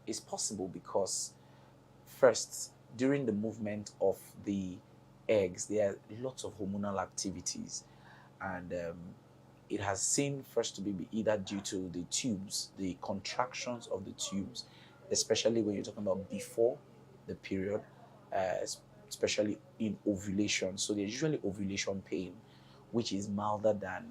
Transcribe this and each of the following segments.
It's possible because, first, during the movement of the eggs, there are lots of hormonal activities, and it has seen first to be either due to the tubes, the contractions of the tubes, especially when you're talking about before the period, uh, especially in ovulation. So there's usually ovulation pain, which is milder than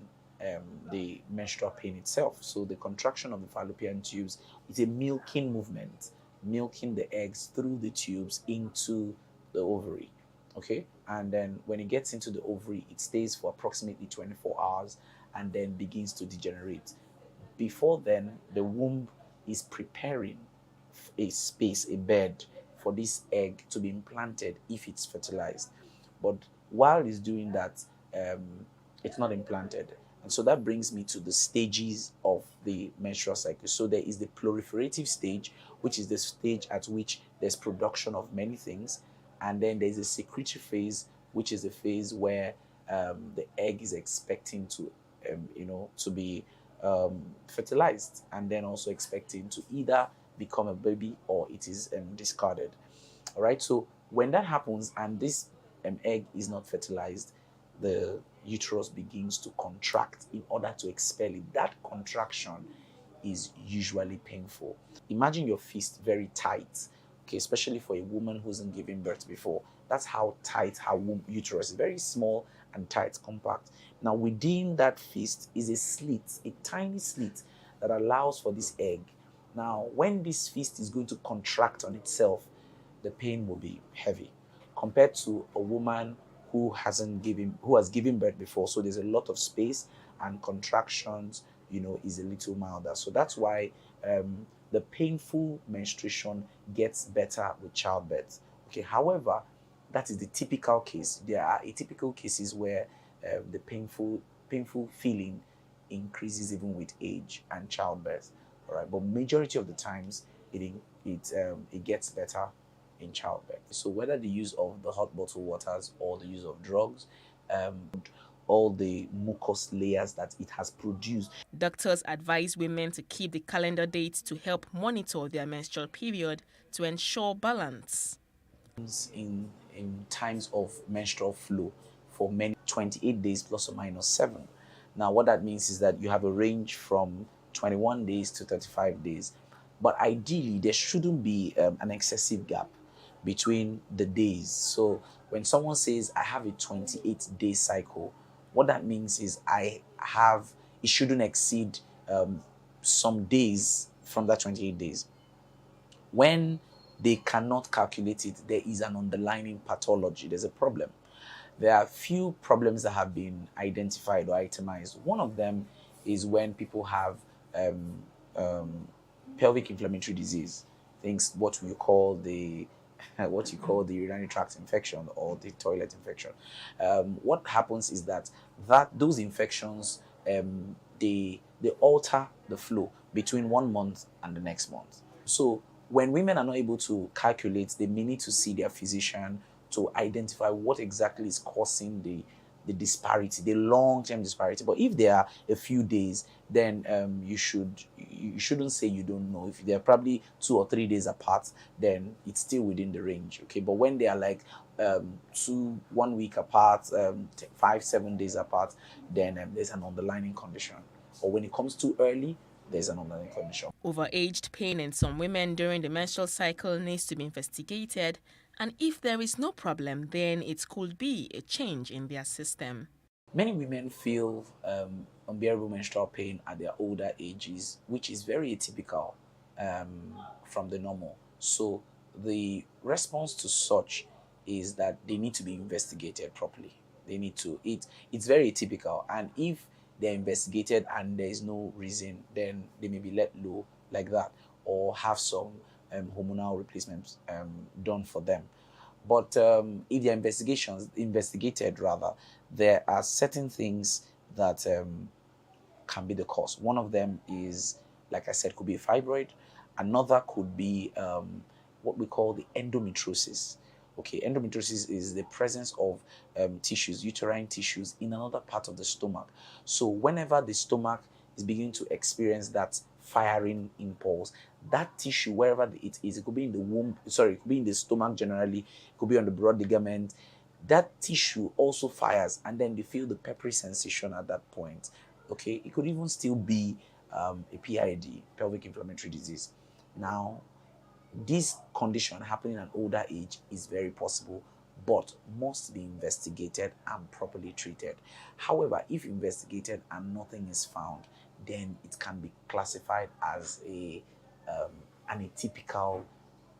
the menstrual pain itself. So the contraction of the fallopian tubes is a milking movement, milking the eggs through the tubes into the ovary. Okay, and then when it gets into the ovary, it stays for approximately 24 hours and then begins to degenerate. Before then, the womb is preparing a space, a bed for this egg to be implanted if it's fertilized. But while it's doing that, it's not implanted. And so that brings me to the stages of the menstrual cycle. So there is the proliferative stage, which is the stage at which there's production of many things. And then there's a secretory phase, which is the phase where the egg is expecting to, to be fertilized, and then also expecting to either become a baby or it is discarded. All right. So when that happens and this egg is not fertilized, the uterus begins to contract in order to expel it. That contraction is usually painful. Imagine your fist very tight, okay, especially for a woman who hasn't given birth before. That's how tight her uterus is, very small and tight, compact. Now, within that fist is a slit, a tiny slit that allows for this egg. Now, when this fist is going to contract on itself, the pain will be heavy compared to a woman who has given birth before. So there's a lot of space and contractions, is a little milder. So that's why the painful menstruation gets better with childbirth. Okay, however, that is the typical case. There are atypical cases where the painful feeling increases even with age and childbirth. All right, but majority of the times it gets better in childbirth. So whether the use of the hot bottled waters or the use of drugs, all the mucus layers that it has produced. Doctors advise women to keep the calendar dates to help monitor their menstrual period to ensure balance. In times of menstrual flow for many 28 days plus or minus 7. Now what that means is that you have a range from 21 days to 35 days, but ideally there shouldn't be an excessive gap between the days. So when someone says I have a 28-day cycle, what that means is it shouldn't exceed some days from that 28 days. When they cannot calculate it, there is an underlying pathology. There's a problem. There are few problems that have been identified or itemized. One of them is when people have um, pelvic inflammatory disease, things what you call the urinary tract infection or the toilet infection. What happens is that those infections they alter the flow between 1 month and the next month. So when women are not able to calculate, they may need to see their physician to identify what exactly is causing the disparity, the long-term disparity. But if there are a few days, then you shouldn't say you don't know. If they're probably 2 or 3 days apart, then it's still within the range. Okay, but when they are like 1 week apart, 5 7 days apart, then there's an underlying condition. Or when it comes too early, there's an underlying condition. Overaged pain in some women during the menstrual cycle needs to be investigated, and if there is no problem, then it could be a change in their system. Many women feel unbearable menstrual pain at their older ages, which is very atypical from the normal. So the response to such is that they need to be investigated properly. They need to. It's very atypical, and if they're investigated and there is no reason, then they may be let low like that, or have some hormonal replacements done for them. But if they're investigated rather, there are certain things that can be the cause. One of them is, like I said, could be a fibroid. Another could be what we call the endometriosis. Okay, endometriosis is the presence of tissues, uterine tissues, in another part of the stomach. So whenever the stomach is beginning to experience that firing impulse. That tissue, wherever it is, it could be in the womb, it could be in the stomach generally, it could be on the broad ligament. That tissue also fires, and then they feel the peppery sensation at that point. Okay, it could even still be a PID, pelvic inflammatory disease. Now, this condition happening at older age is very possible, but must be investigated and properly treated. However, if investigated and nothing is found, then it can be classified as an atypical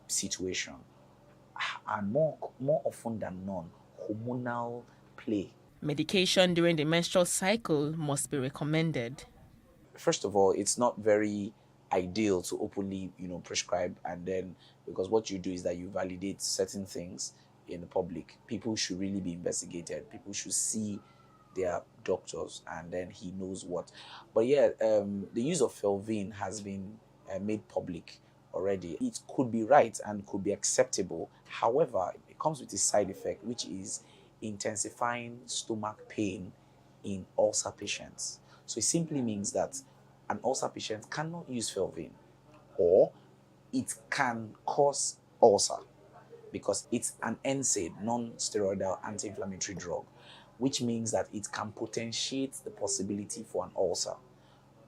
situation. And more often than not, hormonal play. Medication during the menstrual cycle must be recommended. First of all, it's not very ideal to openly, prescribe, and then, because what you do is that you validate certain things in the public. People should really be investigated. People should see their doctors, and then he knows what. But yeah, the use of Felvin has been made public already. It could be right and could be acceptable. However, it comes with a side effect, which is intensifying stomach pain in ulcer patients. So it simply means that an ulcer patient cannot use Felvin, or it can cause ulcer because it's an NSAID, non-steroidal anti-inflammatory drug, which means that it can potentiate the possibility for an ulcer.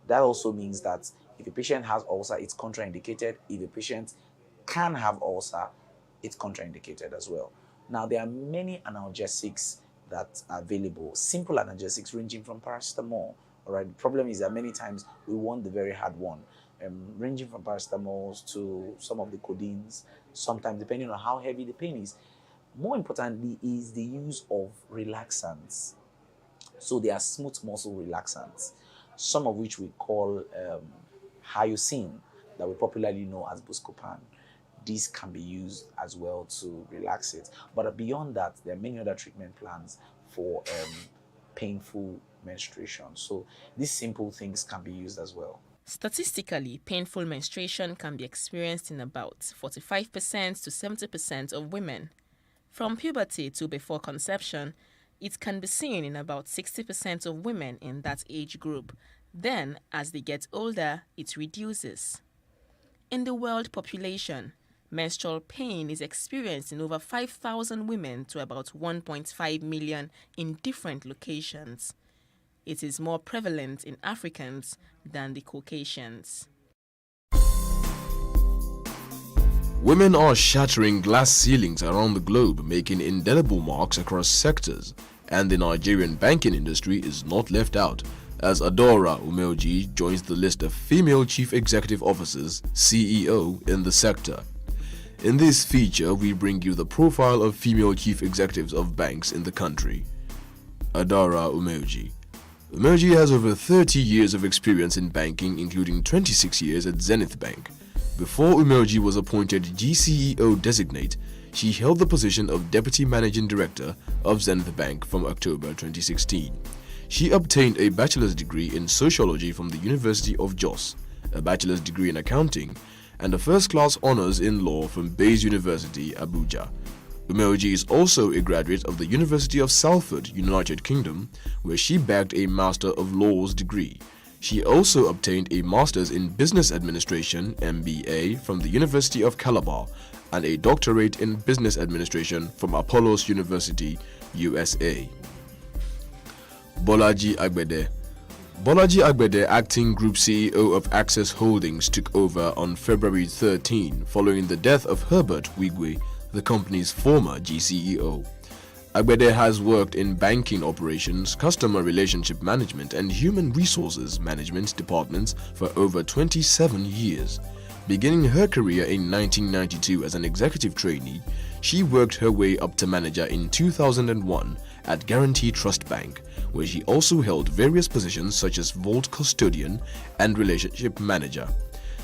That also means that if a patient has ulcer, it's contraindicated. If a patient can have ulcer, it's contraindicated as well. Now, there are many analgesics that are available, simple analgesics ranging from paracetamol. All right. The problem is that many times we want the very hard one, ranging from paracetamols to some of the codeines, sometimes depending on how heavy the pain is. More importantly is the use of relaxants. So they are smooth muscle relaxants, some of which we call hyoscine, that we popularly know as Buscopan. These can be used as well to relax it. But beyond that, there are many other treatment plans for painful menstruation. So these simple things can be used as well. Statistically, painful menstruation can be experienced in about 45% to 70% of women. From puberty to before conception, it can be seen in about 60% of women in that age group. Then, as they get older, it reduces. In the world population, menstrual pain is experienced in over 5,000 women to about 1.5 million in different locations. It is more prevalent in Africans than the Caucasians. Women are shattering glass ceilings around the globe, making indelible marks across sectors, and the Nigerian banking industry is not left out, as Adora Umeoji joins the list of female chief executive officers (CEO) in the sector. In this feature, we bring you the profile of female chief executives of banks in the country. Adora Umeoji. Umeoji has over 30 years of experience in banking, including 26 years at Zenith Bank. Before Umeoji was appointed GCEO designate, she held the position of Deputy Managing Director of Zenith Bank from October 2016. She obtained a bachelor's degree in sociology from the University of Jos, a bachelor's degree in accounting, and a first-class honors in law from Bayes University, Abuja. Umeoji is also a graduate of the University of Salford, United Kingdom, where she bagged a Master of Laws degree. She also obtained a Master's in Business Administration (MBA) from the University of Calabar and a doctorate in Business Administration from Apollos University, USA. Bolaji Agbede. Bolaji Agbede, acting Group CEO of Access Holdings, took over on February 13 following the death of Herbert Wigwe, the company's former GCEO. Agbede has worked in banking operations, customer relationship management, and human resources management departments for over 27 years. Beginning her career in 1992 as an executive trainee, she worked her way up to manager in 2001 at Guarantee Trust Bank, where she also held various positions such as vault custodian and relationship manager.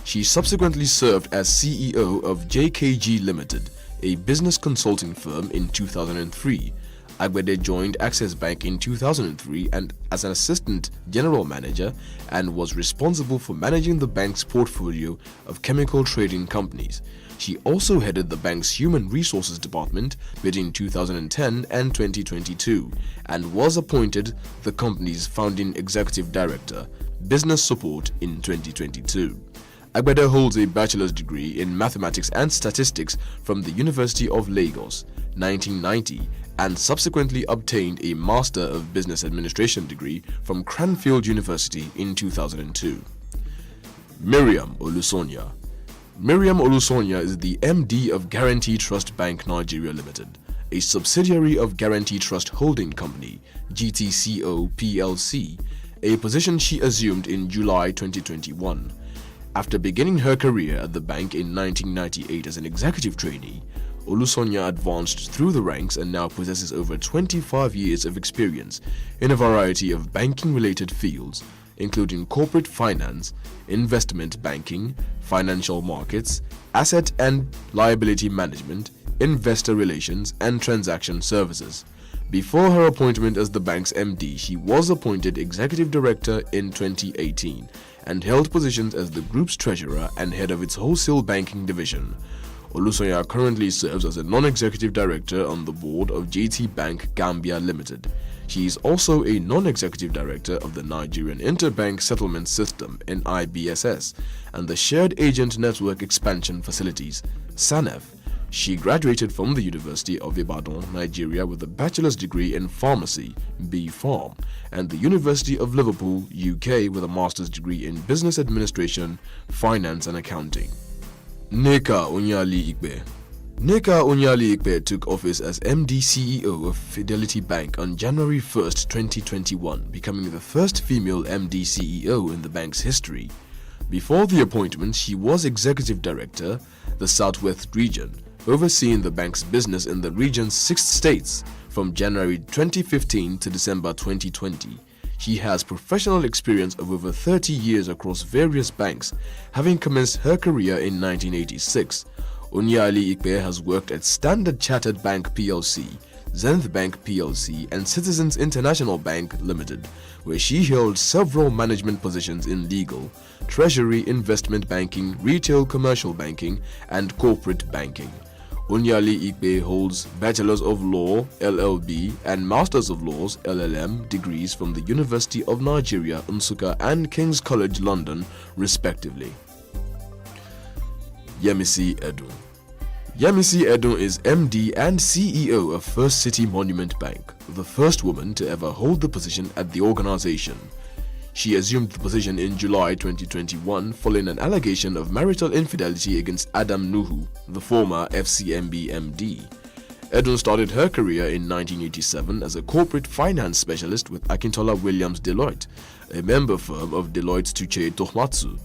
She subsequently served as CEO of JKG Limited, a business consulting firm, in 2003. Agbede joined Access Bank in 2003 and as an assistant general manager, and was responsible for managing the bank's portfolio of chemical trading companies. She also headed the bank's human resources department between 2010 and 2022 and was appointed the company's founding executive director Business Support in 2022. Agbede holds a bachelor's degree in Mathematics and Statistics from the University of Lagos, 1990, and subsequently obtained a Master of Business Administration degree from Cranfield University in 2002. Miriam Olusonya. Miriam Olusonya is the MD of Guarantee Trust Bank Nigeria Limited, a subsidiary of Guarantee Trust Holding Company, GTCO PLC, a position she assumed in July 2021. After beginning her career at the bank in 1998 as an executive trainee, Olusonya advanced through the ranks and now possesses over 25 years of experience in a variety of banking-related fields, including corporate finance, investment banking, financial markets, asset and liability management, investor relations, and transaction services. Before her appointment as the bank's MD, she was appointed Executive Director in 2018 and held positions as the group's treasurer and head of its wholesale banking division. Olusonya currently serves as a non-executive director on the board of GT Bank Gambia Limited. She is also a non-executive director of the Nigerian Interbank Settlement System (NIBSS) and the Shared Agent Network Expansion Facilities (SANEF). She graduated from the University of Ibadan, Nigeria with a bachelor's degree in pharmacy (B.Pharm) and the University of Liverpool, UK with a master's degree in business administration, finance and accounting. Nneka Onyali-Ikpe. Nneka Onyali-Ikpe took office as MD CEO of Fidelity Bank on January 1, 2021, becoming the first female MD CEO in the bank's history. Before the appointment, she was Executive Director, the Southwest Region, overseeing the bank's business in the region's 6 states from January 2015 to December 2020. She has professional experience of over 30 years across various banks, having commenced her career in 1986. Onyali-Ikpe has worked at Standard Chartered Bank PLC, Zenith Bank PLC, and Citizens International Bank Limited, where she held several management positions in legal, treasury, investment banking, retail commercial banking, and corporate banking. Onyali-Ikpe holds Bachelor's of Law (LLB) and Masters of Laws (LLM) degrees from the University of Nigeria, Nsukka, and King's College London, respectively. Yemisi Edun. Yemisi Edun is MD and CEO of First City Monument Bank, the first woman to ever hold the position at the organization. She assumed the position in July 2021 following an allegation of marital infidelity against Adam Nuhu, the former FCMB MD. Edun started her career in 1987 as a corporate finance specialist with Akintola Williams Deloitte, a member firm of Deloitte Touche Tohmatsu.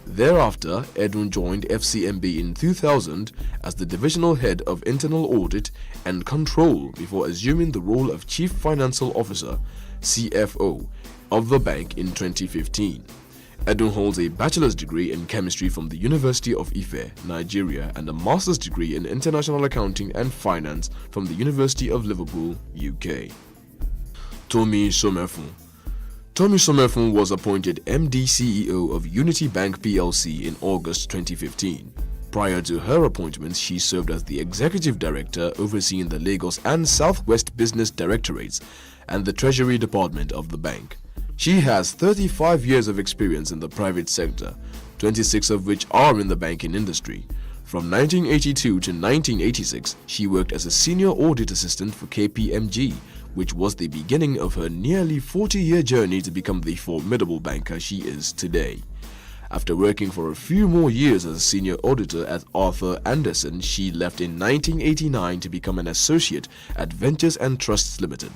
Thereafter, Edun joined FCMB in 2000 as the divisional head of internal audit and control before assuming the role of Chief Financial Officer, CFO, of the bank in 2015. Edun holds a bachelor's degree in chemistry from the University of Ife, Nigeria, and a master's degree in international accounting and finance from the University of Liverpool, UK. Tomi Somefun. Tomi Somefun was appointed MD CEO of Unity Bank PLC in August 2015. Prior to her appointment, she served as the Executive Director overseeing the Lagos and Southwest Business Directorates and the Treasury Department of the bank. She has 35 years of experience in the private sector, 26 of which are in the banking industry. From 1982 to 1986, she worked as a senior audit assistant for KPMG, which was the beginning of her nearly 40-year journey to become the formidable banker she is today. After working for a few more years as a senior auditor at Arthur Andersen, she left in 1989 to become an associate at Ventures and Trusts Limited.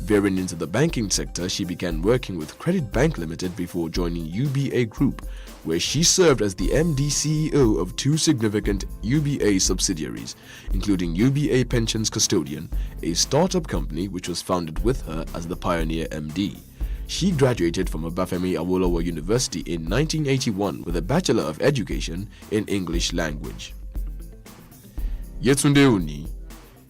Veering into the banking sector, she began working with Credit Bank Limited before joining UBA Group, where she served as the MD CEO of 2 significant UBA subsidiaries, including UBA Pensions Custodian, a startup company which was founded with her as the pioneer MD. She graduated from Obafemi Awolowo University in 1981 with a Bachelor of Education in English Language. Yetunde Oni.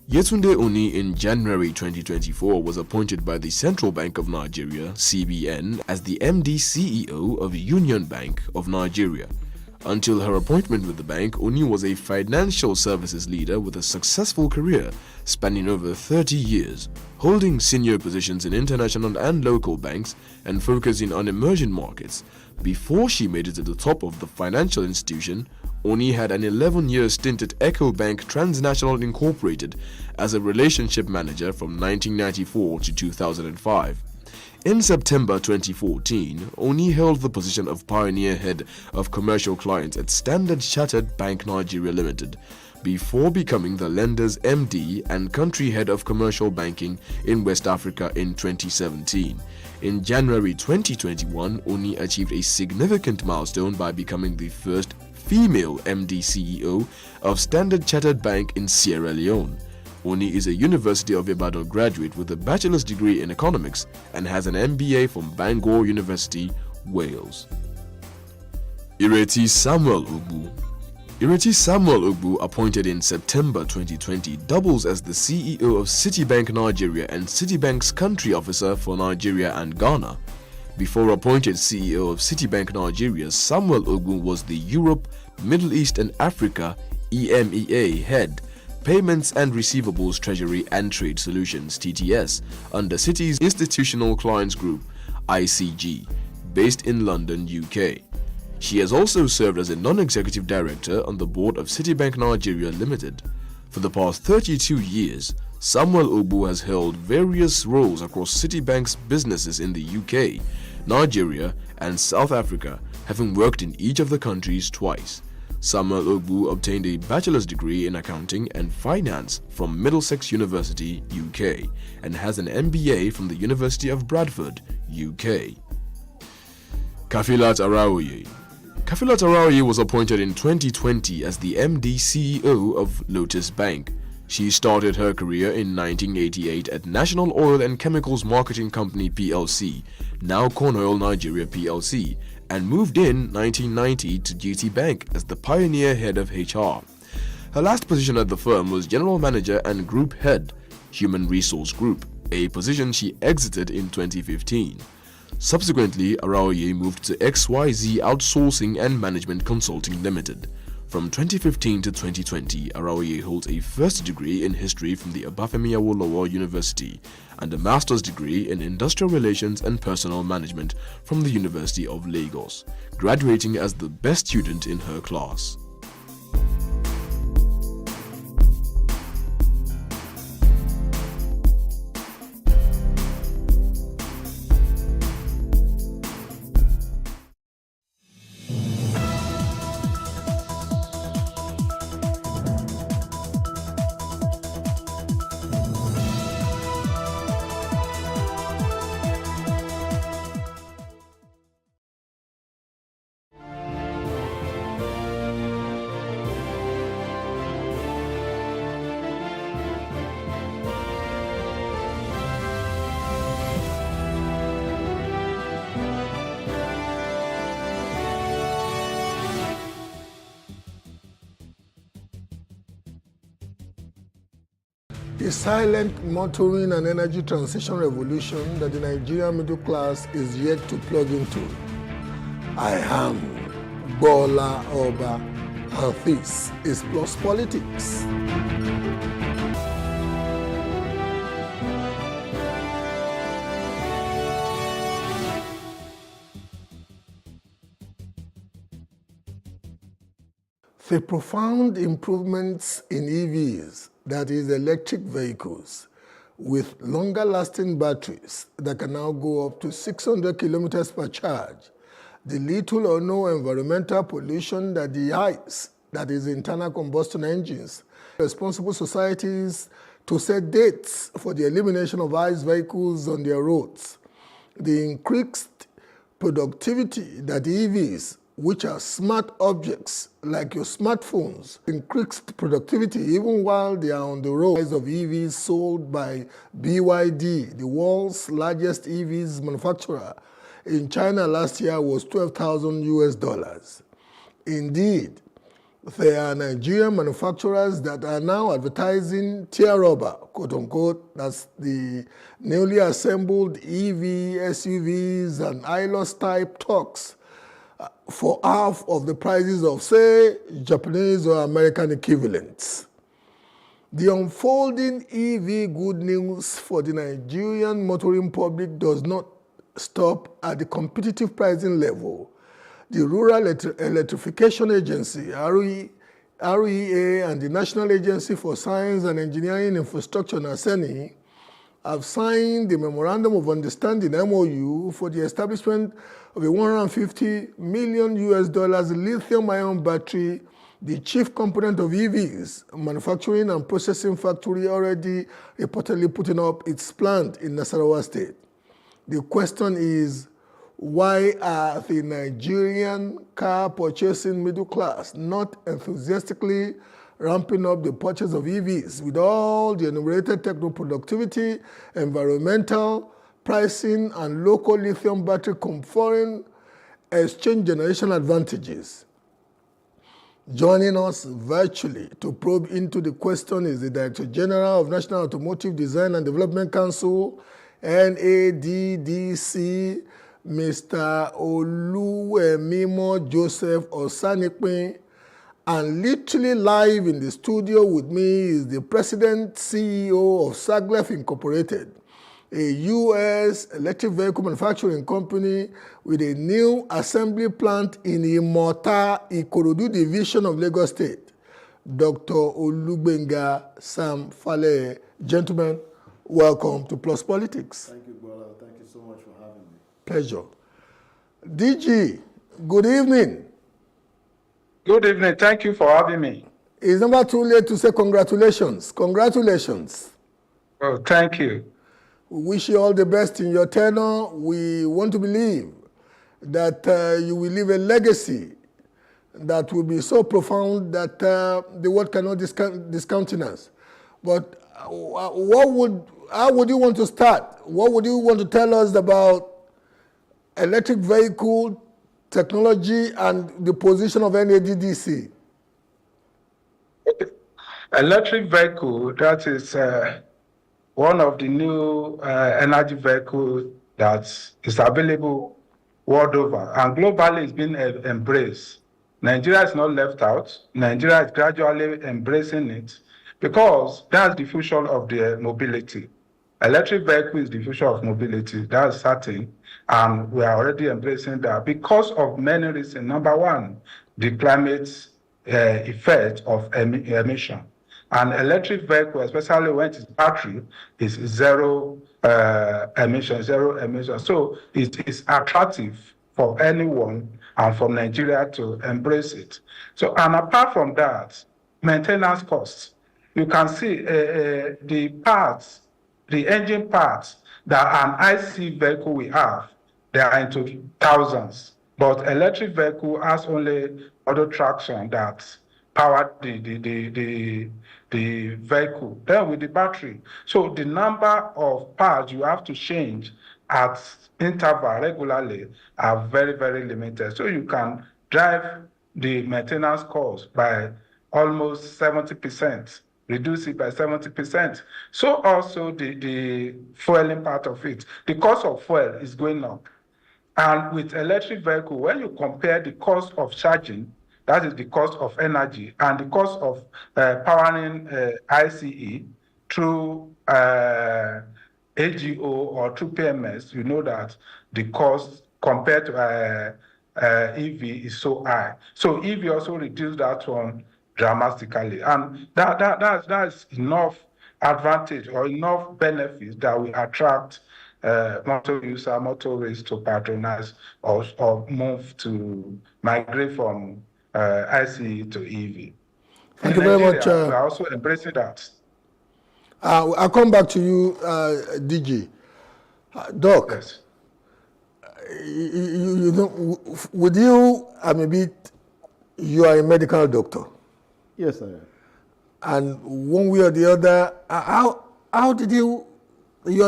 Yetunde Oni in January 2024 was appointed by the Central Bank of Nigeria (CBN) as the MD CEO of Union Bank of Nigeria. Until her appointment with the bank, Oni was a financial services leader with a successful career spanning over 30 years, holding senior positions in international and local banks and focusing on emerging markets. Before she made it to the top of the financial institution, Oni had an 11-year stint at EcoBank Transnational Incorporated as a relationship manager from 1994 to 2005. In September 2014, Oni held the position of Pioneer Head of Commercial Clients at Standard Chartered Bank Nigeria Limited, before becoming the lender's MD and Country Head of Commercial Banking in West Africa in 2017. In January 2021, Oni achieved a significant milestone by becoming the first female MD CEO of Standard Chartered Bank in Sierra Leone. Oni is a University of Ibadan graduate with a bachelor's degree in economics and has an MBA from Bangor University, Wales. Ireti Samuel Ogbu. Ireti Samuel Ogbu, appointed in September 2020, doubles as the CEO of Citibank Nigeria and Citibank's country officer for Nigeria and Ghana. Before appointed CEO of Citibank Nigeria, Samuel Ogbu was the Europe, Middle East and Africa EMEA head, Payments and Receivables Treasury and Trade Solutions (TTS) under Citi's Institutional Clients Group (ICG), based in London, UK. She has also served as a non-executive director on the board of Citibank Nigeria Limited. For the past 32 years, Samuel Ogbu has held various roles across Citibank's businesses in the UK, Nigeria, and South Africa, having worked in each of the countries twice. Samuel Ogbu obtained a bachelor's degree in accounting and finance from Middlesex University, UK, and has an MBA from the University of Bradford, UK. Kafilat Araoye. Kafilat Araoye was appointed in 2020 as the MD CEO of Lotus Bank. She started her career in 1988 at National Oil and Chemicals Marketing Company PLC, now Cornell Nigeria PLC, and moved in 1990 to GT Bank as the pioneer head of HR. Her last position at the firm was General Manager and Group Head, Human Resource Group, a position she exited in 2015. Subsequently, Araoye moved to XYZ Outsourcing and Management Consulting Limited. From 2015 to 2020, Araoye holds a first degree in history from the Obafemi Awolowo University and a master's degree in industrial relations and personnel management from the University of Lagos, graduating as the best student in her class. The silent motoring and energy transition revolution that the Nigerian middle class is yet to plug into. I am Bola Oba, and this is Plus Politics. The profound improvements in EVs, that is electric vehicles, with longer-lasting batteries that can now go up to 600 kilometers per charge, the little or no environmental pollution that the ICE, that is internal combustion engines, responsible societies to set dates for the elimination of ICE vehicles on their roads, the increased productivity that EVs, which are smart objects like your smartphones, increased productivity even while they are on the road. The price of EVs sold by BYD, the world's largest EVs manufacturer, in China last year was $12,000. Indeed, there are Nigerian manufacturers that are now advertising tear rubber, quote unquote, that's the newly assembled EV, SUVs, and ILOS type trucks, for half of the prices of, say, Japanese or American equivalents. The unfolding EV good news for the Nigerian motoring public does not stop at the competitive pricing level. The Rural Electrification Agency, REA, and the National Agency for Science and Engineering Infrastructure, NASENI, have signed the Memorandum of Understanding, MOU, for the establishment of a $150 million lithium-ion battery, the chief component of EVs, manufacturing and processing factory already reportedly putting up its plant in Nasarawa State. The question is, why are the Nigerian car purchasing middle class not enthusiastically ramping up the purchase of EVs with all the enumerated techno-productivity, environmental, pricing, and local lithium battery conferring exchange generation advantages? Joining us virtually to probe into the question is the Director General of National Automotive Design and Development Council, NADDC, Mr. Oluwemimo Joseph Osanipin, and literally live in the studio with me is the President CEO of Saglef Incorporated, a U.S. electric vehicle manufacturing company with a new assembly plant in Imota, Ikorodu division of Lagos State, Dr. Olugbenga Sam Fale. Gentlemen, welcome to Plus Politics. Thank you, brother. Thank you so much for having me. Pleasure. DG, good evening. Good evening. Thank you for having me. It's never too late to say congratulations. Congratulations. Oh, thank you. We wish you all the best in your tenure. We want to believe that you will leave a legacy that will be so profound that the world cannot discountenance. But how would you want to start? What would you want to tell us about electric vehicle technology and the position of NADDC? Electric vehicle, that is one of the new energy vehicles that is available world over. And globally it's been embraced. Nigeria is not left out. Nigeria is gradually embracing it because that's the future of the mobility. Electric vehicle is the future of mobility, that's certain. And we are already embracing that because of many reasons. Number one, the climate effect of emission. An electric vehicle, especially when it's battery, is zero emission. So it is attractive for anyone and for Nigeria to embrace it. So, and apart from that, maintenance costs. You can see the parts, the engine parts that an IC vehicle we have, they are into thousands. But electric vehicle has only auto traction that power the vehicle. Then with the battery. So the number of parts you have to change at interval regularly are very, very limited. So you can drive the maintenance cost by almost 70%. Reduce it by 70%. So also the fueling part of it. The cost of fuel is going up. And with electric vehicle, when you compare the cost of charging, that is the cost of energy, and the cost of powering ICE through AGO or through PMS, you know that the cost compared to EV is so high. So EV also reduced that one dramatically, and that's enough advantage or enough benefits that we attract motorists to patronize or move to migrate from ICE to EV. Thank you very much. We're also embracing that. I'll come back to you, DG. Doc, Yes. you know, with you, you are a medical doctor. Yes, I am. And one way or the other, how did your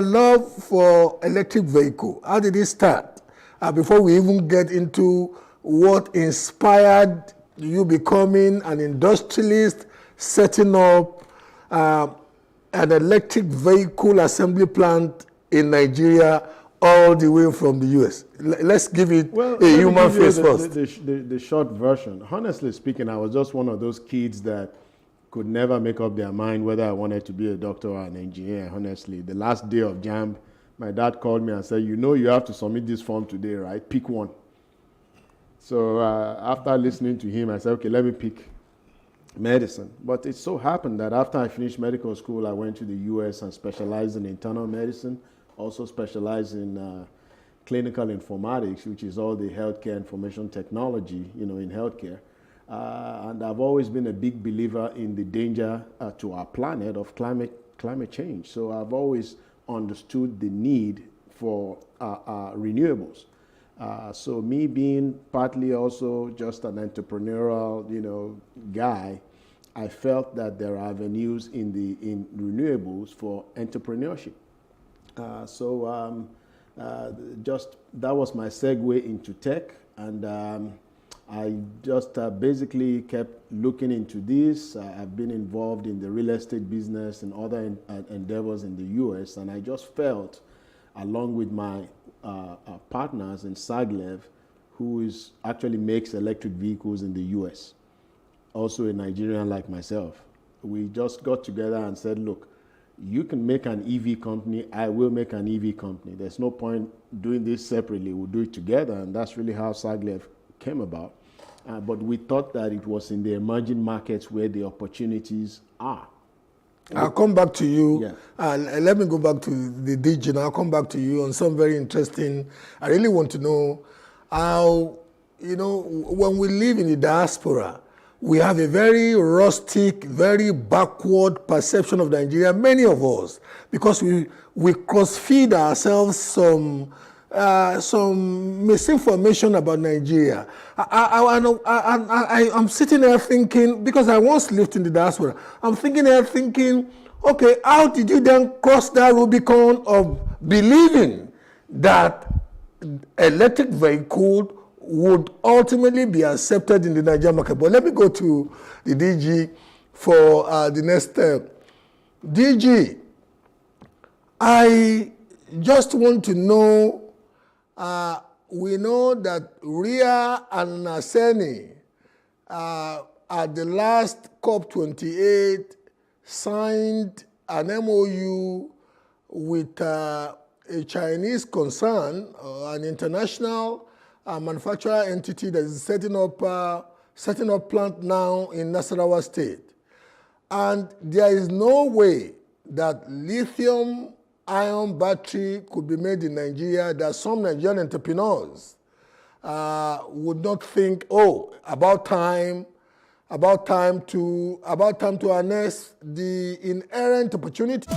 love for electric vehicle, how did it start? Before we even get into what inspired you becoming an industrialist, setting up an electric vehicle assembly plant in Nigeria all the way from the US? Let's give it Well, a let me human give you face first. The short version. Honestly speaking, I was just one of those kids that could never make up their mind whether I wanted to be a doctor or an engineer, honestly. The last day of JAMB, my dad called me and said, you know you have to submit this form today, right? Pick one. So after listening to him, I said, okay, let me pick medicine. But it so happened that after I finished medical school, I went to the US and specialized in internal medicine, also specialized in clinical informatics, which is all the healthcare information technology, in healthcare. And I've always been a big believer in the danger to our planet of climate change. So I've always understood the need for renewables. So me being partly also just an entrepreneurial, guy, I felt that there are avenues in renewables for entrepreneurship. Just that was my segue into tech, and I just basically kept looking into this. I've been involved in the real estate business and other endeavors in the US, and I just felt, along with my partners in Saglev, who actually makes electric vehicles in the US, also a Nigerian like myself, we just got together and said, look, you can make an EV company, I will make an EV company. There's no point doing this separately, we'll do it together, and that's really how Saglev came about. But we thought that it was in the emerging markets where the opportunities are. I'll come back to you. Yeah. Let me go back to the DG and I'll come back to you on some very interesting. I really want to know how, when we live in the diaspora, we have a very rustic, very backward perception of Nigeria, many of us, because we cross-feed ourselves some misinformation about Nigeria. I'm sitting there thinking, because I once lived in the diaspora, I'm thinking, okay, how did you then cross that Rubicon of believing that electric vehicle would ultimately be accepted in the Nigerian market? But let me go to the DG for the next step. DG, I just want to know, we know that Ria and Naseni at the last COP28 signed an MOU with a Chinese concern, an international manufacturer entity that is setting up plant now in Nasarawa State. And there is no way that lithium-ion battery could be made in Nigeria that some Nigerian entrepreneurs would not think, oh, about time to harness the inherent opportunity.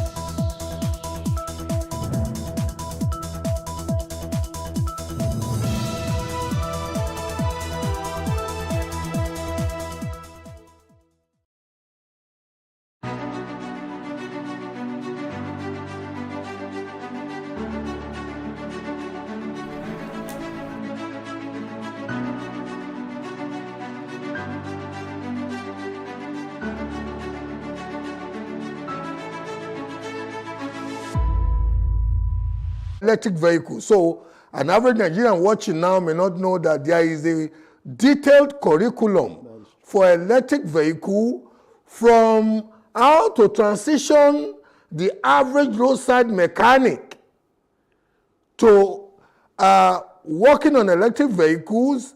Electric vehicle. So an average Nigerian watching now may not know that there is a detailed curriculum for electric vehicle, from how to transition the average roadside mechanic to working on electric vehicles,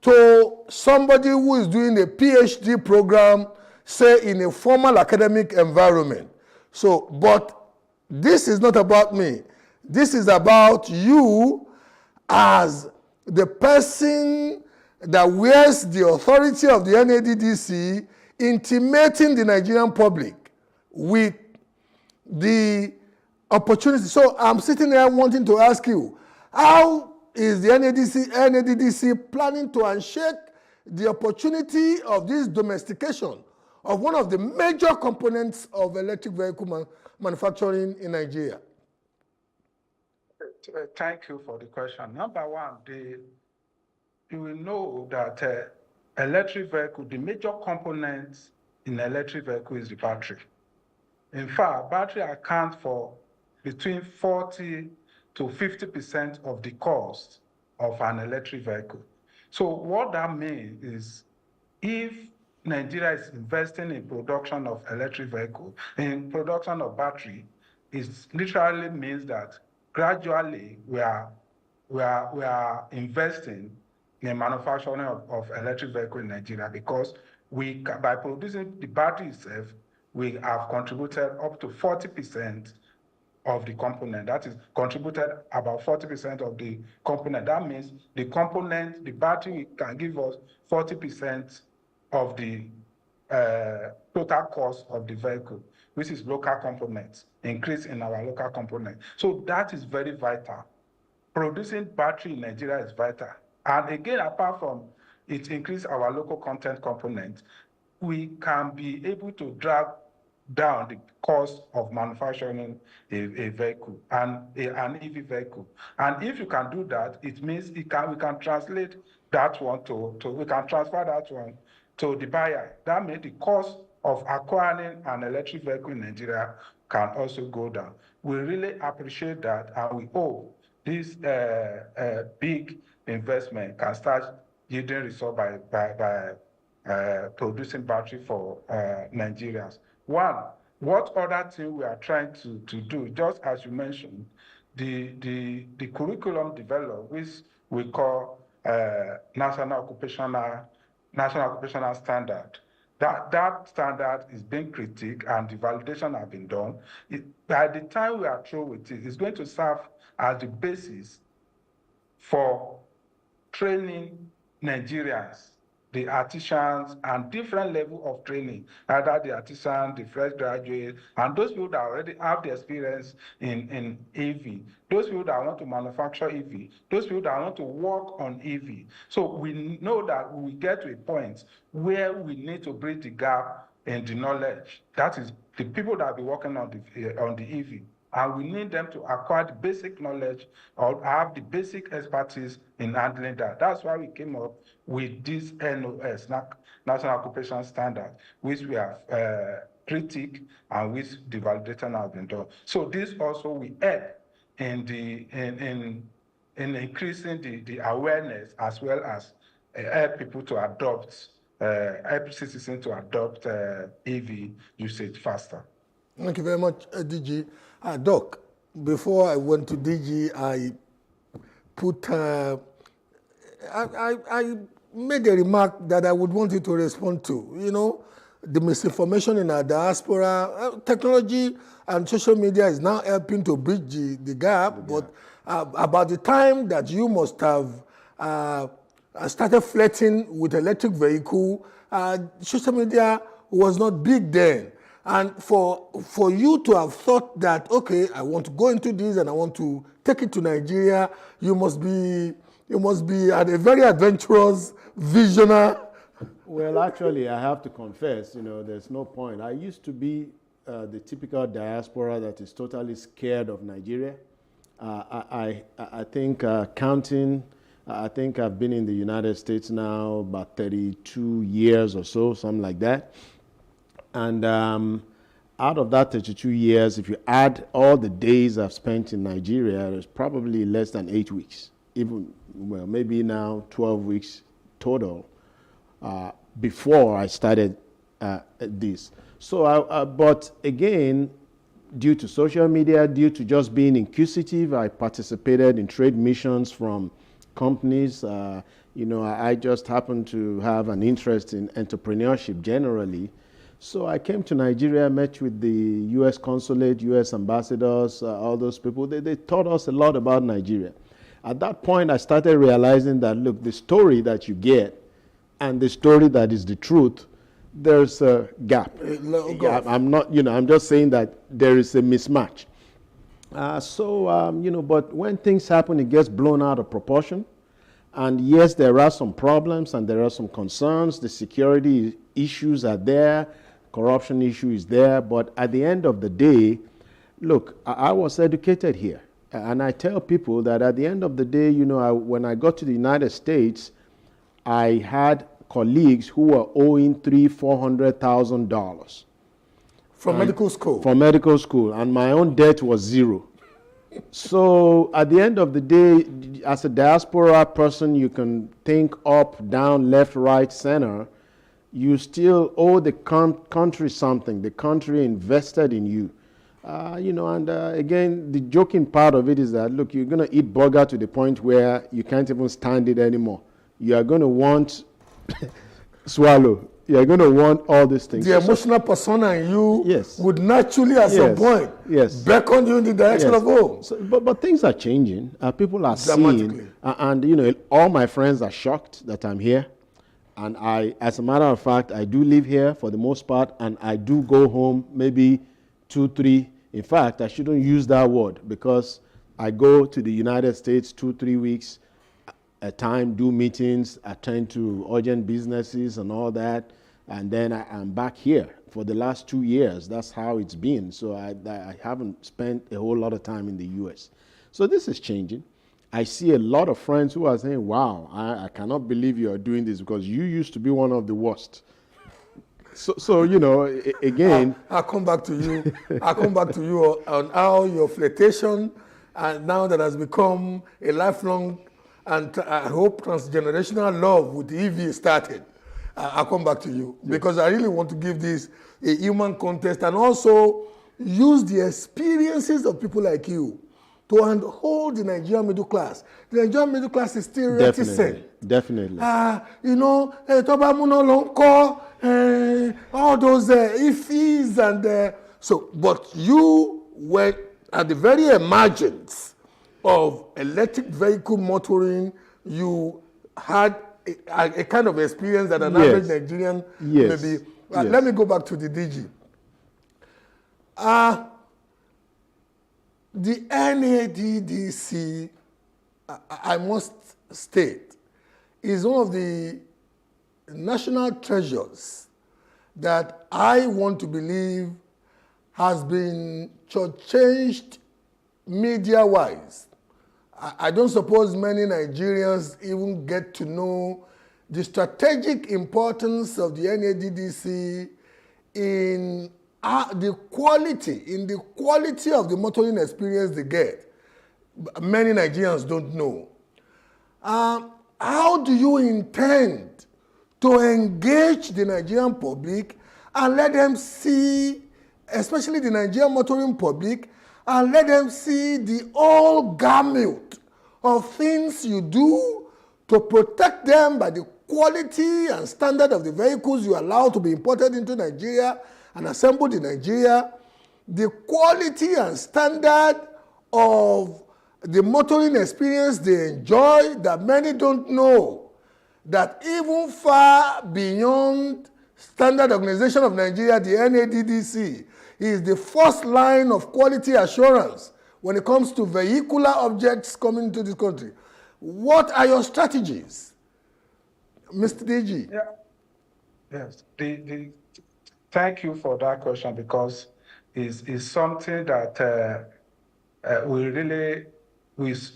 to somebody who is doing a PhD program, say in a formal academic environment. So, but this is not about me. This is about you as the person that wears the authority of the NADDC, intimating the Nigerian public with the opportunity. So I'm sitting there wanting to ask you, how is the NADDC planning to unshake the opportunity of this domestication of one of the major components of electric vehicle manufacturing in Nigeria? Thank you for the question. Number one, you will know that electric vehicle, the major component in electric vehicle is the battery. In fact, battery accounts for between 40 to 50% of the cost of an electric vehicle. So what that means is, if Nigeria is investing in production of electric vehicle, in production of battery, it literally means that gradually we are investing in manufacturing of electric vehicle in Nigeria, because by producing the battery itself, we have contributed up to 40% of the component. That is contributed about 40% of the component. That means the battery can give us 40% of the total cost of the vehicle, which is local components, increase in our local component. So that is very vital. Producing battery in Nigeria is vital. And again, apart from it increase our local content component, we can be able to drag down the cost of manufacturing a vehicle and an EV vehicle. And if you can do that, it means we can translate that one we can transfer that one to the buyer. That means the cost of acquiring an electric vehicle in Nigeria can also go down. We really appreciate that, and we hope this big investment can start yielding results by producing battery for Nigerians. One, what other thing we are trying to do, just as you mentioned, the curriculum developed, which we call National Occupational Standard. That standard is being critiqued and the validation has been done. By the time we are through with it, it's going to serve as the basis for training Nigerians, the artisans, and different level of training, either the artisan, the fresh graduate, and those people that already have the experience in EV, those people that want to manufacture EV, those people that want to work on EV. So we know that we get to a point where we need to bridge the gap in the knowledge. That is the people that will be working on the EV. And we need them to acquire the basic knowledge or have the basic expertise in handling that. That's why we came up with this NOS, National Occupation Standard, which we have critiqued and which the validation has been done. So this also will help in increasing the awareness, as well as help people to adopt, help citizens to adopt EV usage faster. Thank you very much, DG. Doc, before I went to DG, I made a remark that I would want you to respond to. You know, the misinformation in our diaspora, technology and social media is now helping to bridge the gap, but about the time that you must have started flirting with electric vehicle, social media was not big then. And for you to have thought that, okay, I want to go into this and I want to take it to Nigeria, you must be a very adventurous visionary. Well, actually, I have to confess, you know, there's no point. I used to be the typical diaspora that is totally scared of Nigeria. I think counting, I think I've been in the United States now about 32 years or so, something like that. And out of that 32 years, if you add all the days I've spent in Nigeria, there's probably less than 8 weeks, even, well, maybe now 12 weeks total before I started this. So, but again, due to social media, due to just being inquisitive, I participated in trade missions from companies. You know, I just happened to have an interest in entrepreneurship generally. So I came to Nigeria, met with the U.S. consulate, U.S. ambassadors, all those people. They taught us a lot about Nigeria. At that point, I started realizing that, look, the story that you get and the story that is the truth, there's a gap. Yeah, I'm not, you know, I'm just saying that there is a mismatch. You know, but when things happen, it gets blown out of proportion. And yes, there are some problems and there are some concerns. The security issues are there. Corruption issue is there, but at the end of the day, look, I was educated here. And I tell people that at the end of the day, you know, when I got to the United States, I had colleagues who were owing $300,000-$400,000. From medical school? From medical school, and my own debt was zero. So at the end of the day, as a diaspora person, you can think up, down, left, right, center. You still owe the country something. The country invested in you. And again, the joking part of it is that, look, you're going to eat burger to the point where you can't even stand it anymore. You are going to want swallow. You're going to want all these things. The emotional persona in you Yes. would naturally, at some point, beckon you in the direction of home. So, but things are changing. People are Dramatically. seeing, and all my friends are shocked that I'm here. And as a matter of fact, I do live here for the most part, and I do go home maybe 2, 3. In fact, I shouldn't use that word because I go to the United States 2, 3 weeks a time, do meetings, attend to urgent businesses and all that, and then I'm back here for the last 2 years. That's how it's been. So I haven't spent a whole lot of time in the U.S. So this is changing. I see a lot of friends who are saying, wow, I cannot believe you are doing this because you used to be one of the worst. So again. I'll come back to you. I'll come back to you on how your flirtation, and now that has become a lifelong and I hope transgenerational love with EV started. I'll come back to you because I really want to give this a human context and also use the experiences of people like you to hold the Nigerian middle class. The Nigerian middle class is still reticent. Definitely. All those ifs and so, but you were at the very emergence of electric vehicle motoring. You had a kind of experience that an average Nigerian maybe. Let me go back to the DG. The NADDC, I must state, is one of the national treasures that I want to believe has been changed media-wise. I don't suppose many Nigerians even get to know the strategic importance of the NADDC in the quality of the motoring experience they get. Many Nigerians don't know. How do you intend to engage the Nigerian public and let them see, especially the Nigerian motoring public, and let them see the whole gamut of things you do to protect them by the quality and standard of the vehicles you allow to be imported into Nigeria and assembled in Nigeria, the quality and standard of the motoring experience they enjoy that many don't know, that even far beyond Standard Organization of Nigeria, the NADDC, is the first line of quality assurance when it comes to vehicular objects coming into this country. What are your strategies, Mr. DG? Yeah. Yes. Thank you for that question because it's something that we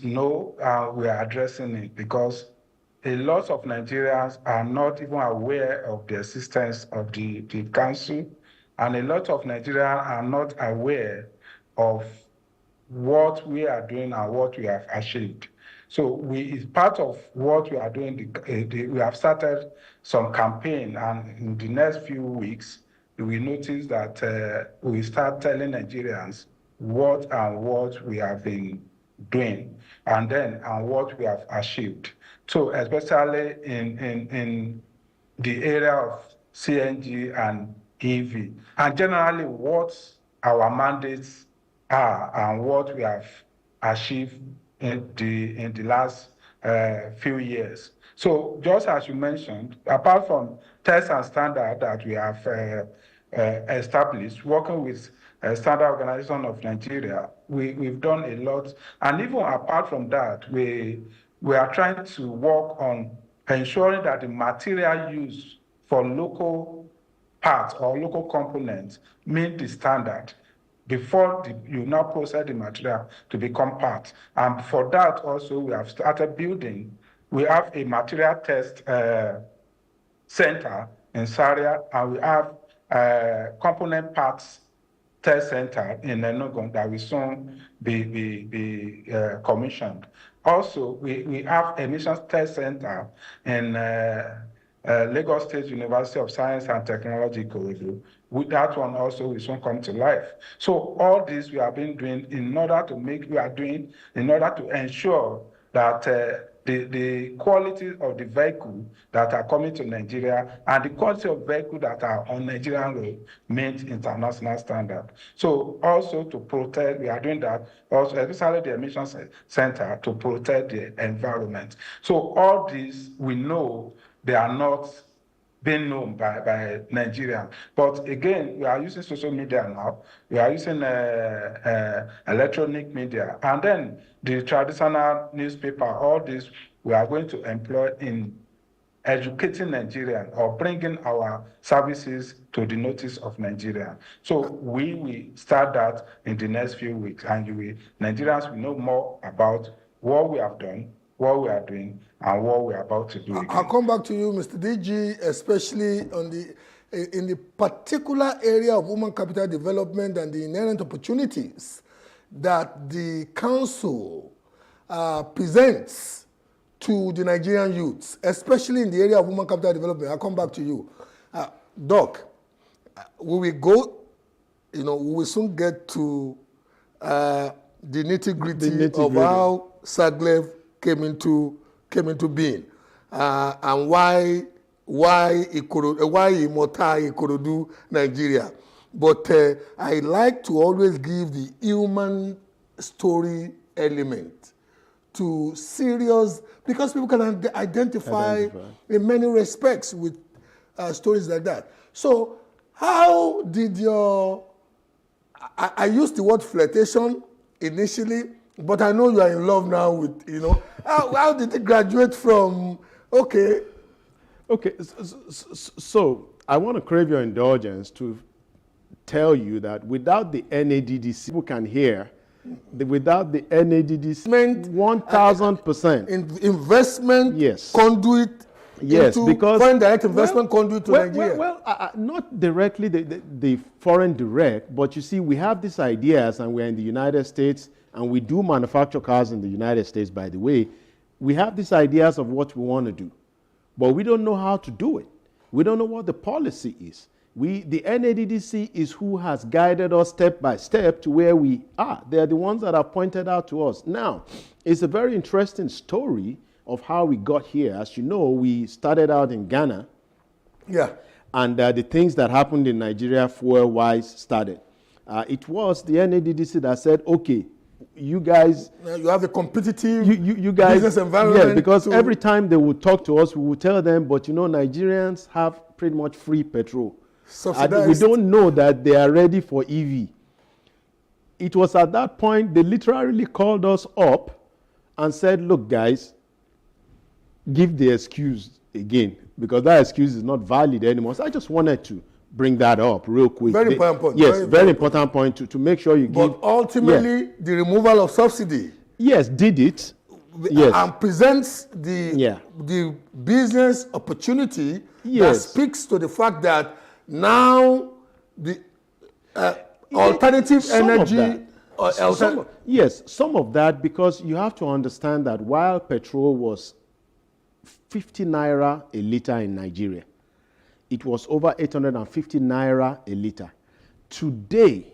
know we are addressing it because a lot of Nigerians are not even aware of the existence of the council, and a lot of Nigerians are not aware of what we are doing and what we have achieved. So it's part of what we are doing. We have started some campaign, and in the next few weeks, we notice that we start telling Nigerians what we have been doing, and what we have achieved. So especially in the area of CNG and EV, and generally what our mandates are and what we have achieved in the last few years. So just as you mentioned, apart from tests and standard that we have established, working with Standard Organization of Nigeria, we've done a lot. And even apart from that, we are trying to work on ensuring that the material used for local parts or local components meet the standard before you now process the material to become parts. And for that also, we have started building. We have a material test center in Zaria, and we have component parts test center in Enugu that will soon be commissioned. Also, we have emissions test center in Lagos State University of Science and Technology, Ikorodu. With that one also will soon come to life. So all this we have been doing in order to ensure that the quality of the vehicle that are coming to Nigeria and the quality of vehicle that are on Nigerian road meet international standard. So also to protect, we are doing that also, especially the emissions center, to protect the environment. So all these we know they are not being known by Nigerians. But again, we are using social media now. We are using electronic media. And then the traditional newspaper, all this we are going to employ in educating Nigerians or bringing our services to the notice of Nigeria. So we will start that in the next few weeks, and Nigerians will know more about what we have done, what we are doing, and what we are about to do again. I'll come back to you, Mr. DG, especially in the particular area of human capital development and the inherent opportunities that the council presents to the Nigerian youths, especially in the area of human capital development. I'll come back to you. Doc, we will go, we will soon get to the nitty-gritty of how SAGLEV came into being and why Imota Ikorodu, Nigeria. But I like to always give the human story element to serious, because people can identify in many respects with stories like that. So how did I used the word flirtation initially, but I know you are in love now with, how did it graduate from, okay. So I want to crave your indulgence to tell you that without the NADDC, people can hear, without the NADDC, 1,000%. Investment yes. Conduit yes, into because foreign direct investment conduit to Nigeria. Not directly the foreign direct, but you see, we have these ideas, and we're in the United States, and we do manufacture cars in the United States, by the way. We have these ideas of what we want to do, but we don't know how to do it. We don't know what the policy is. The NADDC is who has guided us step by step to where we are. They're the ones that have pointed out to us. Now, it's a very interesting story of how we got here. As you know, we started out in Ghana. Yeah. And the things that happened in Nigeria fuel-wise started. It was the NADDC that said, okay, you guys... Now you have a competitive you guys, business environment. Yes, because every time they would talk to us, we would tell them, but Nigerians have pretty much free petrol. And we don't know that they are ready for EV. It was at that point they literally called us up and said, look, guys, give the excuse again, because that excuse is not valid anymore. So I just wanted to bring that up real quick. Very important point. Yes, very important point to make sure you give. But ultimately, the removal of subsidy. Yes, did it. Yes. And presents the business opportunity that speaks to the fact that now the alternative energy... some of that, because you have to understand that while petrol was 50 naira a liter in Nigeria, it was over 850 naira a liter. Today,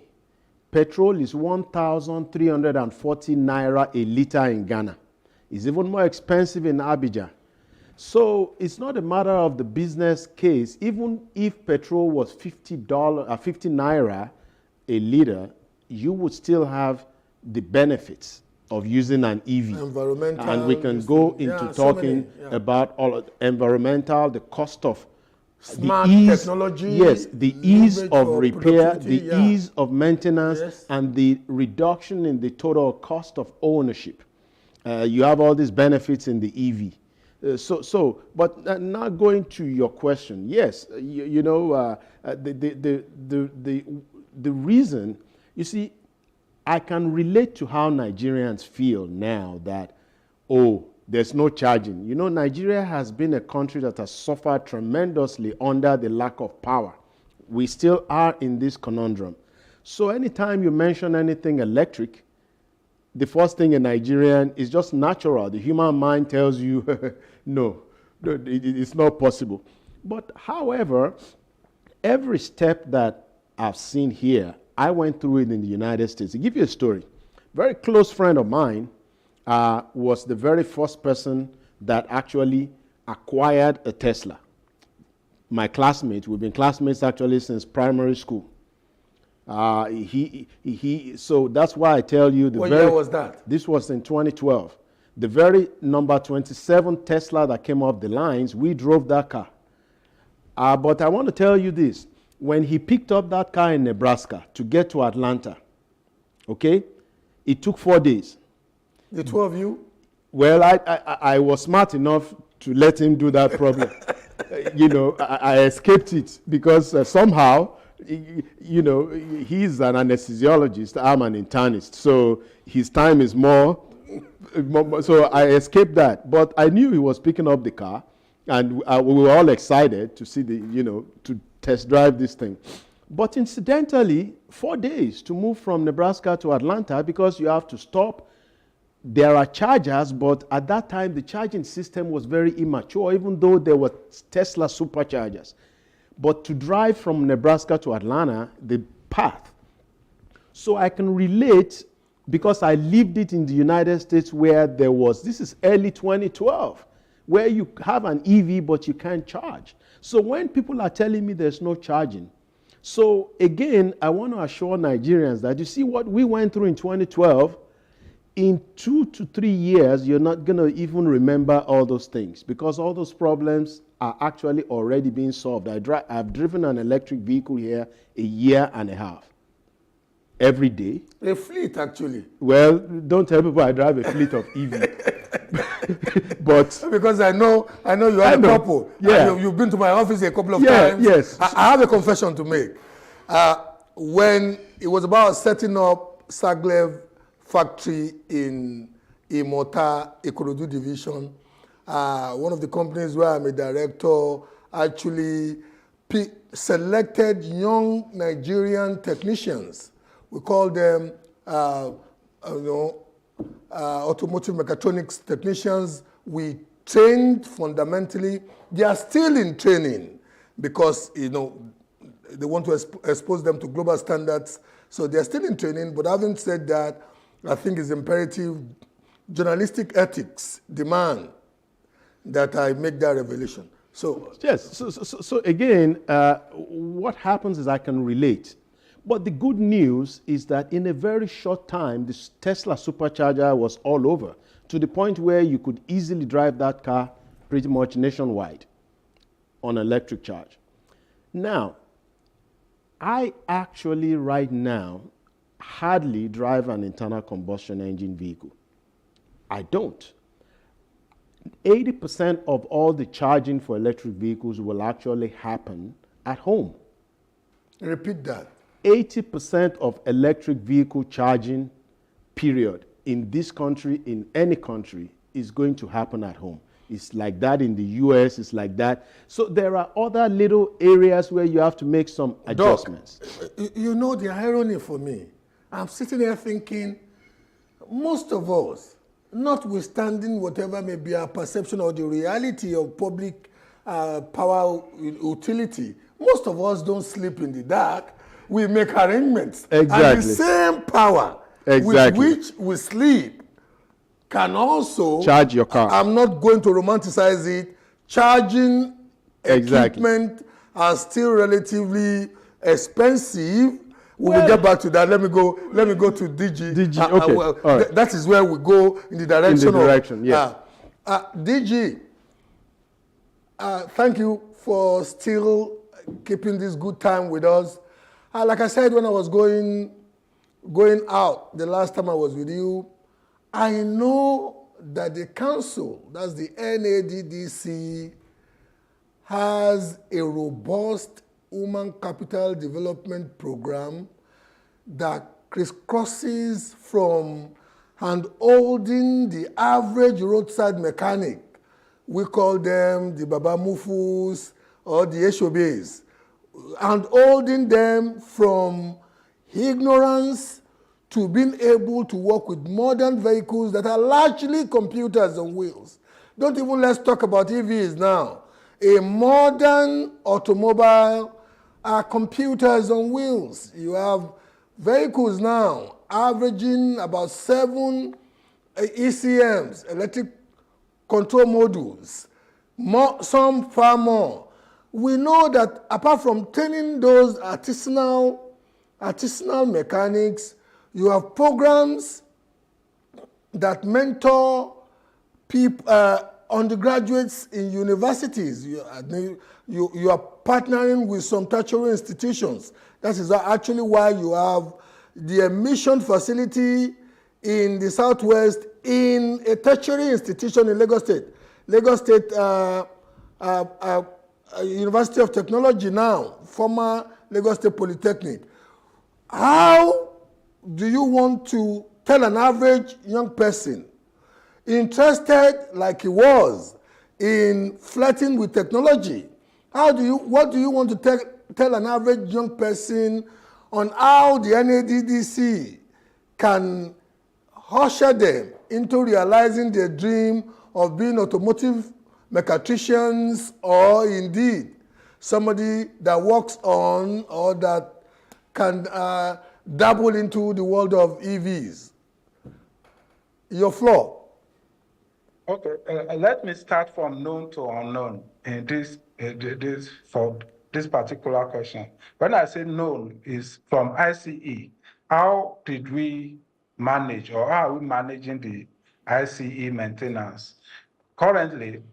petrol is 1,340 naira a liter in Ghana. It's even more expensive in Abidjan. So it's not a matter of the business case. Even if petrol was 50 naira a liter, you would still have the benefits of using an EV. Environmental. And we can go into talking about all of environmental, the cost of smart the ease, technology. Yes, the ease of repair, the ease of maintenance, and the reduction in the total cost of ownership. You have all these benefits in the EV. But now going to your question, yes, the reason, you see, I can relate to how Nigerians feel now that, there's no charging. Nigeria has been a country that has suffered tremendously under the lack of power. We still are in this conundrum. So anytime you mention anything electric, the first thing in Nigerian is just natural. The human mind tells you, no, it's not possible. But however, every step that I've seen here, I went through it in the United States. To give you a story, very close friend of mine was the very first person that actually acquired a Tesla. My classmate, we've been classmates actually since primary school. So that's why I tell you What year was that? This was in 2012. The very number 27 Tesla that came off the lines, we drove that car. But I want to tell you this. When he picked up that car in Nebraska to get to Atlanta, okay, it took 4 days. The two of you? Well, I was smart enough to let him do that problem. I escaped it because somehow, he's an anesthesiologist, I'm an internist, so his time is more, so I escaped that. But I knew he was picking up the car, and we were all excited to see to test drive this thing. But incidentally, 4 days to move from Nebraska to Atlanta because you have to stop. There are chargers, but at that time, the charging system was very immature, even though there were Tesla superchargers. But to drive from Nebraska to Atlanta, the path. So I can relate because I lived it in the United States where this is early 2012, where you have an EV, but you can't charge. So when people are telling me there's no charging, so again, I want to assure Nigerians that you see what we went through in 2012, in 2 to 3 years, you're not going to even remember all those things because all those problems are actually already being solved. I've driven an electric vehicle here a year and a half. Every day. A fleet, actually. Well, don't tell people I drive a fleet of EV. But because I know you are a couple. Yeah. You've been to my office a couple of times. Yes. I have a confession to make. When it was about setting up Saglev factory in Imota, Ikorodu division, one of the companies where I'm a director actually selected young Nigerian technicians. We call them automotive mechatronics technicians. We trained fundamentally. They are still in training because they want to expose them to global standards. So they are still in training. But having said that, I think it's imperative. Journalistic ethics demand that I make that revelation. So yes. So again, what happens is I can relate. But the good news is that in a very short time, this Tesla supercharger was all over to the point where you could easily drive that car pretty much nationwide on electric charge. Now, I actually right now hardly drive an internal combustion engine vehicle. I don't. 80% of all the charging for electric vehicles will actually happen at home. Repeat that. 80% of electric vehicle charging, period, in this country, in any country, is going to happen at home. It's like that in the US, it's like that. So there are other little areas where you have to make some adjustments. Doc, you know the irony for me. I'm sitting here thinking, most of us, notwithstanding whatever may be our perception or the reality of public power utility, most of us don't sleep in the dark. We make arrangements. Exactly. And the same power with which we sleep can also charge your car. I'm not going to romanticize it. Charging equipment are still relatively expensive. We will get back to that. Let me go to DG. DG, okay. All right. That is where we go in the direction yes. DG, thank you for still keeping this good time with us. Like I said, when I was going out the last time I was with you, I know that the council, that's the NADDC, has a robust human capital development program that crisscrosses from hand-holding the average roadside mechanic. We call them the Baba Mufus or the HOBs, and holding them from ignorance to being able to work with modern vehicles that are largely computers on wheels. Don't even let's talk about EVs now. A modern automobile are computers on wheels. You have vehicles now averaging about 7 ECMs, electric control modules, some far more. We know that apart from training those artisanal mechanics, you have programs that mentor people, undergraduates in universities. You are partnering with some tertiary institutions. That is actually why you have the emission facility in the Southwest in a tertiary institution in Lagos State. Lagos State University of Technology now, former Lagos State Polytechnic. How do you want to tell an average young person interested like he was in flirting with technology? What do you want to tell an average young person on how the NADDC can usher them into realizing their dream of being automotive mechatricians, or indeed somebody that works on or that can dabble into the world of EVs? Your floor. Okay, let me start from known to unknown in for this particular question. When I say known, is from ICE. How did we manage, or how are we managing the ICE maintenance? Currently,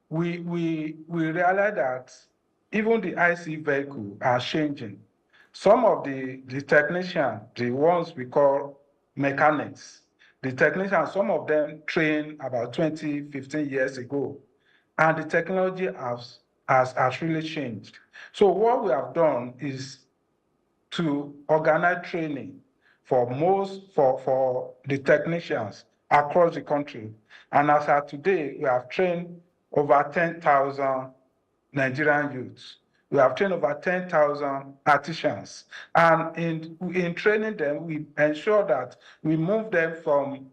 we realize that even the ICE vehicle are changing. Some of the technicians, the ones we call mechanics, the technicians, some of them trained about 20, 15 years ago, and the technology has really changed. So what we have done is to organize training for the technicians across the country. And as of today, we have trained over 10,000 Nigerian youths. We have trained over 10,000 artisans. And in training them, we ensure that we move them from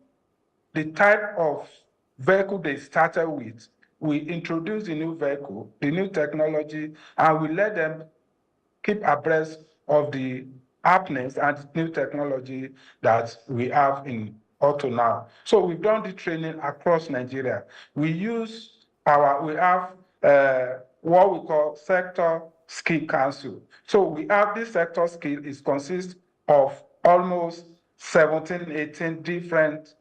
the type of vehicle they started with. We introduce the new vehicle, the new technology, and we let them keep abreast of the happenings and new technology that we have in auto now. So we've done the training across Nigeria. We have what we call sector skill council. So we have this sector skill. It consists of almost 17, 18 different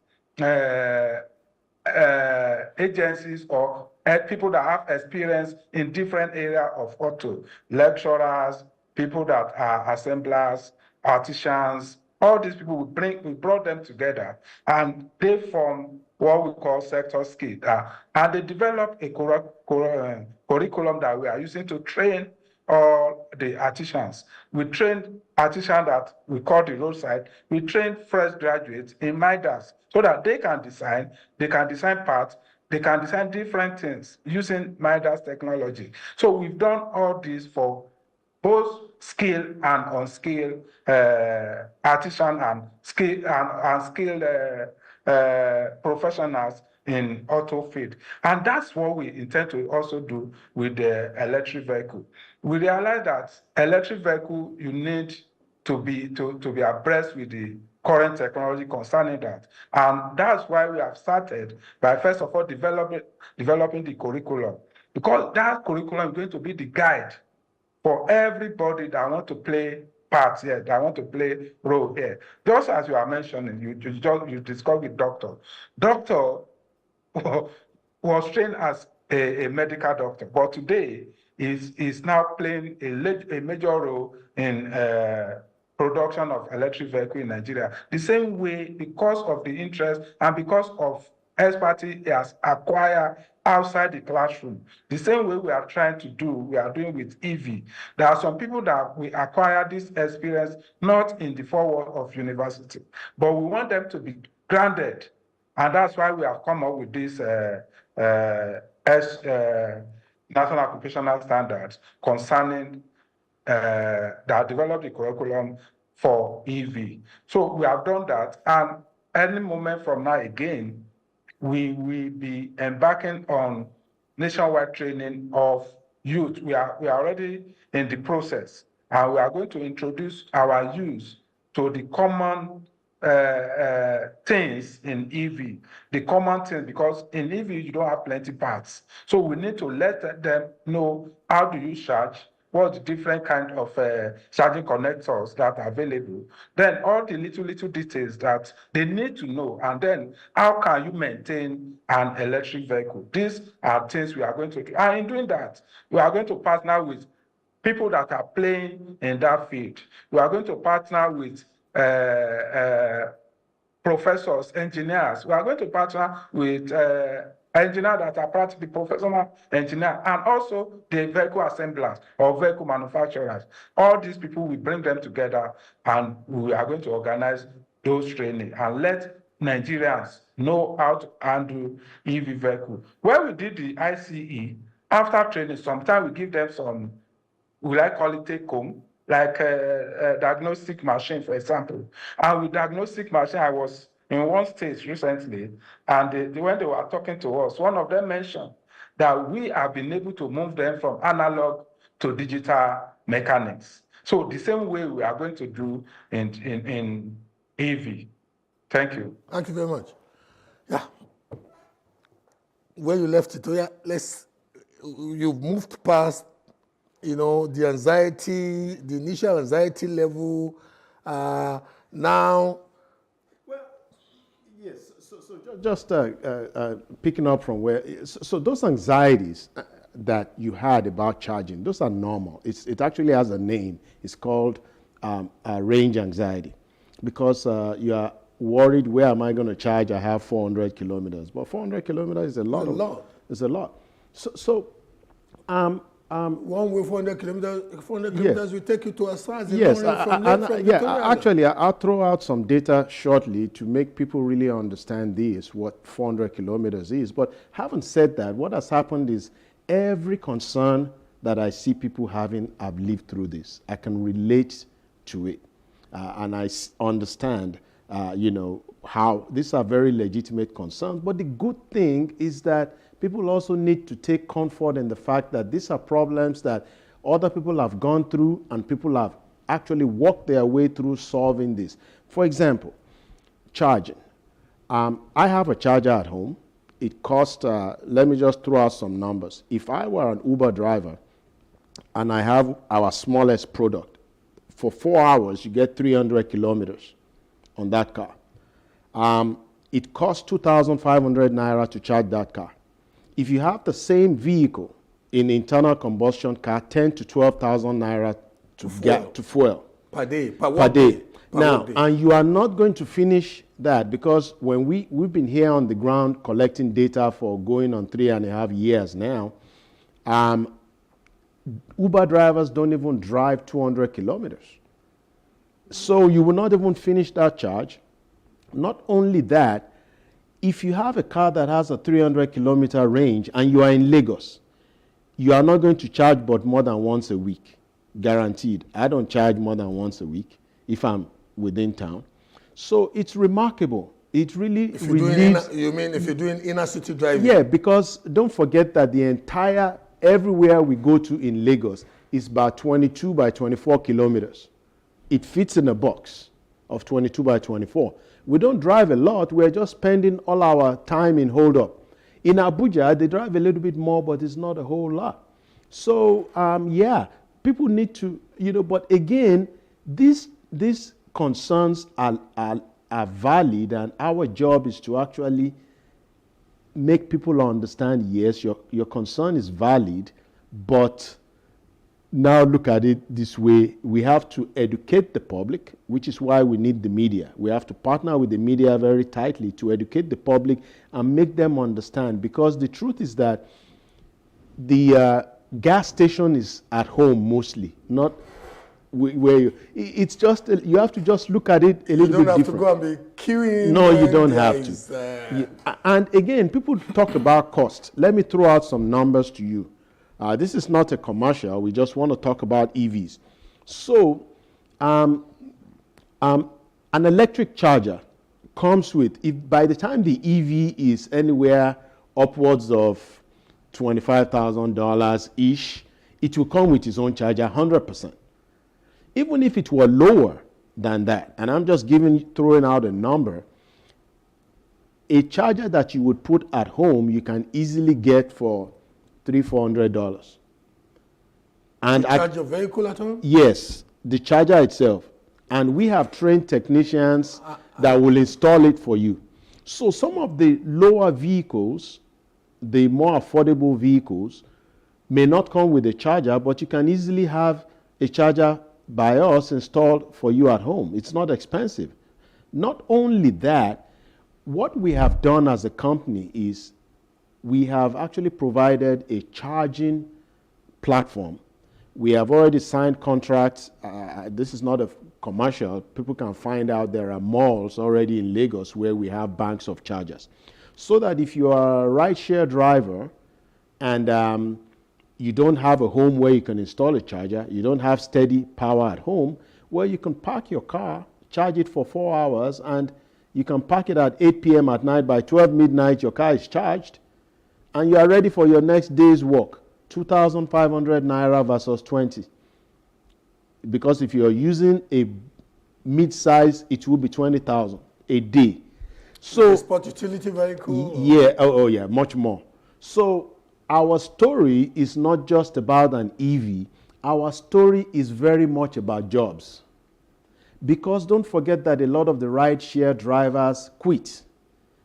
agencies or people that have experience in different areas of auto, lecturers, people that are assemblers, artisans. All these people we brought them together, and they form what we call sector skill. And they develop a curriculum that we are using to train all the artisans. We train artisans that we call the roadside. We train fresh graduates in Midas so that they can design parts, they can design different things using Midas technology. So we've done all this for both skilled and unskilled artisan and skilled professionals in auto field. And that's what we intend to also do with the electric vehicle. We realize that electric vehicle, you need to be abreast with the current technology concerning that. And that's why we have started by first of all developing the curriculum, because that curriculum is going to be the guide for everybody that want to play parts here, that want to play role here. Just as you are mentioning, you discussed with doctor. Doctor was trained as a medical doctor, but today is now playing a major role in production of electric vehicle in Nigeria. The same way, because of the interest and because of expertise he has acquired outside the classroom. The same way we are doing with EV. There are some people that we acquire this experience not in the 4 walls of university, but we want them to be grounded. And that's why we have come up with this National Occupational Standards concerning that developed the curriculum for EV. So we have done that, and any moment from now again, we will be embarking on nationwide training of youth. We are already in the process, and we are going to introduce our youth to the common things in EV, the common things, because in EV you don't have plenty parts. So we need to let them know how do you charge, what's the different kind of charging connectors that are available, then all the little details that they need to know, and then how can you maintain an electric vehicle. These are things we are going to do, and in doing that, we are going to partner with people that are playing in that field. We are going to partner with professors, engineers. We are going to partner with engineers that are practically professional engineers, and also the vehicle assemblers or vehicle manufacturers. All these people, we bring them together, and we are going to organize those training and let Nigerians know how to handle EV vehicle. When we did the ICE, after training, sometimes we give them some, we like call it take home, like a diagnostic machine, for example. And with diagnostic machine, I was in one state recently, and when they were talking to us, one of them mentioned that we have been able to move them from analog to digital mechanics. So the same way we are going to do in EV. Thank you. Thank you very much. Yeah. Where you left it, you've moved past, the anxiety, the initial anxiety level. Now. Well, yes. So just picking up from where, so those anxieties that you had about charging, those are normal. It actually has a name. It's called range anxiety, because you are worried, where am I going to charge? I have 400 kilometers. But 400 kilometers is a lot. It's a lot. So one way 400 kilometers will take you to Asas. Yes, actually, I'll throw out some data shortly to make people really understand this, what 400 kilometers is. But having said that, what has happened is every concern that I see people having, I've lived through this. I can relate to it, and I understand, how these are very legitimate concerns. But the good thing is that people also need to take comfort in the fact that these are problems that other people have gone through, and people have actually walked their way through solving this. For example, charging. I have a charger at home. It costs, let me just throw out some numbers. If I were an Uber driver and I have our smallest product, for 4 hours you get 300 kilometers on that car. It costs 2,500 naira to charge that car. If you have the same vehicle in internal combustion car, 10 to 12,000 naira to get to fuel per day. Now, and you are not going to finish that, because when we've been here on the ground collecting data for going on 3.5 years now, Uber drivers don't even drive 200 kilometers. So you will not even finish that charge. Not only that, if you have a car that has a 300 kilometer range and you are in Lagos, you are not going to charge but more than once a week, guaranteed. I don't charge more than once a week if I'm within town. So it's remarkable. It really relieves. You mean if you're doing inner city driving? Yeah, because don't forget that the entire, everywhere we go to in Lagos is about 22 by 24 kilometers. It fits in a box of 22 by 24. We don't drive a lot. We're just spending all our time in hold-up. In Abuja, they drive a little bit more, but it's not a whole lot. So, people need to, but again, these concerns are valid, and our job is to actually make people understand, yes, your concern is valid, but now look at it this way. We have to educate the public, which is why we need the media. We have to partner with the media very tightly to educate the public and make them understand, because the truth is that the gas station is at home mostly, not where it's just, you have to just look at it a little bit different. You don't have to go and be queuing. No, you don't have to. And again, people talk about cost. Let me throw out some numbers to you. This is not a commercial. We just want to talk about EVs. So an electric charger comes with, if by the time the EV is anywhere upwards of $25,000 ish, it will come with its own charger 100%. Even if it were lower than that, and I'm just throwing out a number, a charger that you would put at home, you can easily get for $300-400. And charge your vehicle at home? Yes, the charger itself. And we have trained technicians that will install it for you. So some of the lower vehicles, the more affordable vehicles, may not come with a charger, but you can easily have a charger by us installed for you at home. It's not expensive. Not only that, what we have done as a company is we have actually provided a charging platform. We have already signed contracts. This is not a commercial. People can find out there are malls already in Lagos where we have banks of chargers. So that if you are a rideshare driver and you don't have a home where you can install a charger, you don't have steady power at home, well, you can park your car, charge it for 4 hours, and you can park it at 8 p.m. at night. By 12 midnight, your car is charged, and you are ready for your next day's work. 2,500 naira versus 20. Because if you're using a mid-size, it will be 20,000 a day. So, a sport utility vehicle? Yeah, yeah, much more. So our story is not just about an EV. Our story is very much about jobs. Because don't forget that a lot of the rideshare drivers quit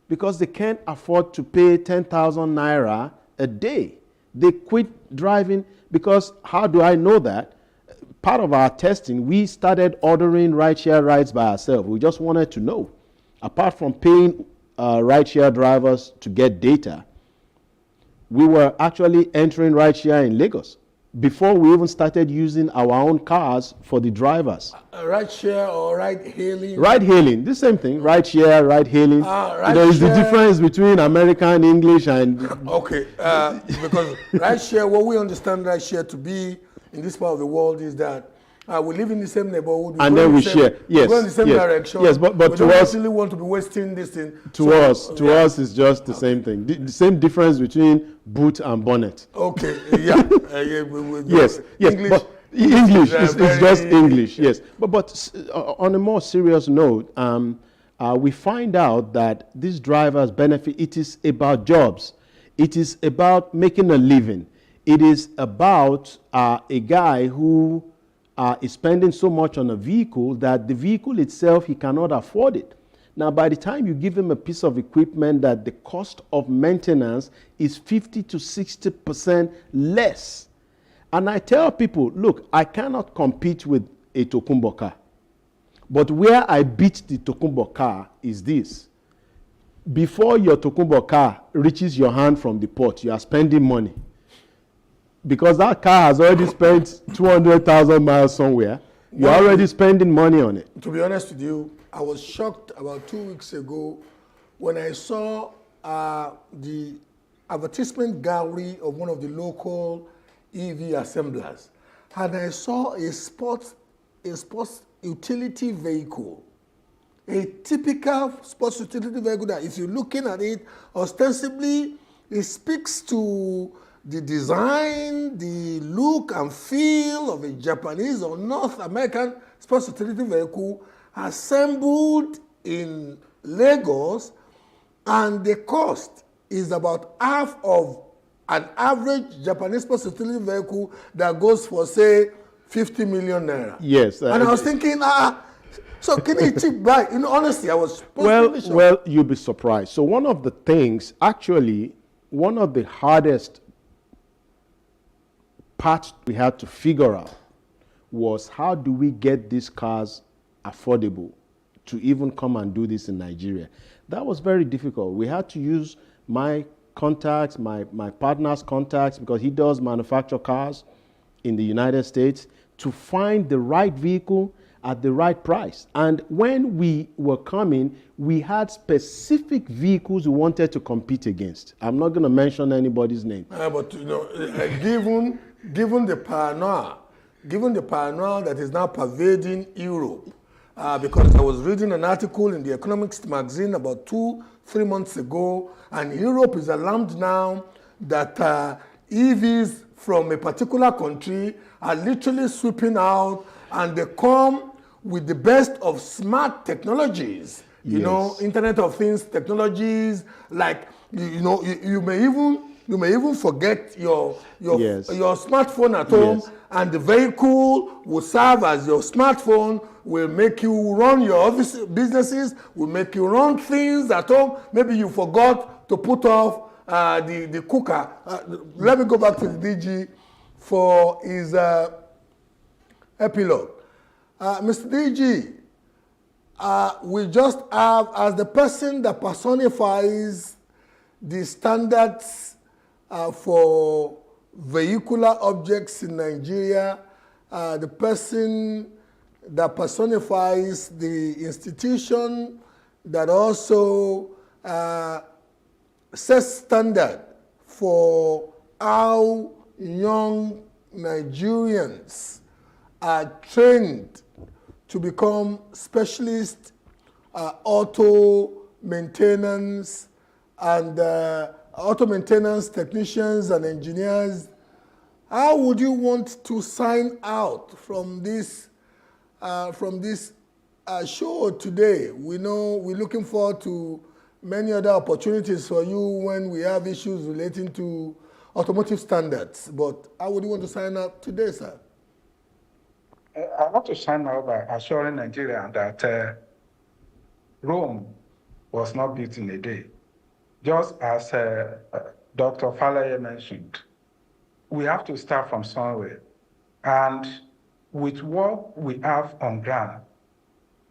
because they can't afford to pay 10,000 naira a day. They quit driving because, how do I know that? Part of our testing, we started ordering rideshare rides by ourselves. We just wanted to know. Apart from paying rideshare drivers to get data, we were actually entering rideshare in Lagos before we even started using our own cars for the drivers. Rideshare or ride-hailing? Ride-hailing, the same thing. Rideshare, ride-hailing. There is the difference between American English and... Okay, because rideshare, what we understand rideshare to be in this part of the world is that we live in the same neighborhood. And then we share. Yes. We go in the same direction. Yes, but we to don't us... really want to be wasting this thing. To us, it's just the same thing. The same difference between boot and bonnet. Okay, yeah. Yes, English, but English is just English, yes. But on a more serious note, we find out that these drivers benefit. It is about jobs. It is about making a living. It is about a guy who is spending so much on a vehicle that the vehicle itself, he cannot afford it. Now, by the time you give him a piece of equipment that the cost of maintenance is 50 to 60% less. And I tell people, look, I cannot compete with a Tokunbo car. But where I beat the Tokunbo car is this. Before your Tokunbo car reaches your hand from the port, you are spending money. Because that car has already spent 200,000 miles somewhere. You're already spending money on it. To be honest with you, I was shocked about 2 weeks ago when I saw the advertisement gallery of one of the local EV assemblers. And I saw a sports utility vehicle, a typical sports utility vehicle that if you're looking at it, ostensibly, it speaks to the design, the look and feel of a Japanese or North American sports utility vehicle assembled in Lagos, and the cost is about half of an average Japanese sports utility vehicle that goes for, say, 50 million naira. Yes. And I was thinking, so can it cheap buy? You know, honestly, I was well, you'll be surprised. So one of the things, actually, one of the hardest parts we had to figure out was how do we get these cars affordable to even come and do this in Nigeria. That was very difficult. We had to use my contacts, my partner's contacts, because he does manufacture cars in the United States, to find the right vehicle at the right price. And when we were coming, we had specific vehicles we wanted to compete against. I'm not going to mention anybody's name. But you know, given the paranoia given the paranoia that is now pervading Europe, because I was reading an article in the Economics magazine about 2-3 months ago, and Europe is alarmed now that EVs from a particular country are literally sweeping out, and they come with the best of smart technologies. You know, Internet of Things technologies, like you may even forget your smartphone at home, and the vehicle will serve as your smartphone, will make you run your office businesses, will make you run things at home. Maybe you forgot to put off the cooker. Let me go back to the DG for his epilogue. Mr. DG, we just have, as the person that personifies the standards for vehicular objects in Nigeria, the person that personifies the institution that also sets standard for how young Nigerians are trained to become specialists, auto maintenance technicians and engineers. How would you want to sign out from this show today? We know we're looking forward to many other opportunities for you when we have issues relating to automotive standards. But how would you want to sign out today, sir? I want to sign out by assuring Nigeria that Rome was not built in a day. Just as Dr. Falaye mentioned, we have to start from somewhere. And with what we have on ground,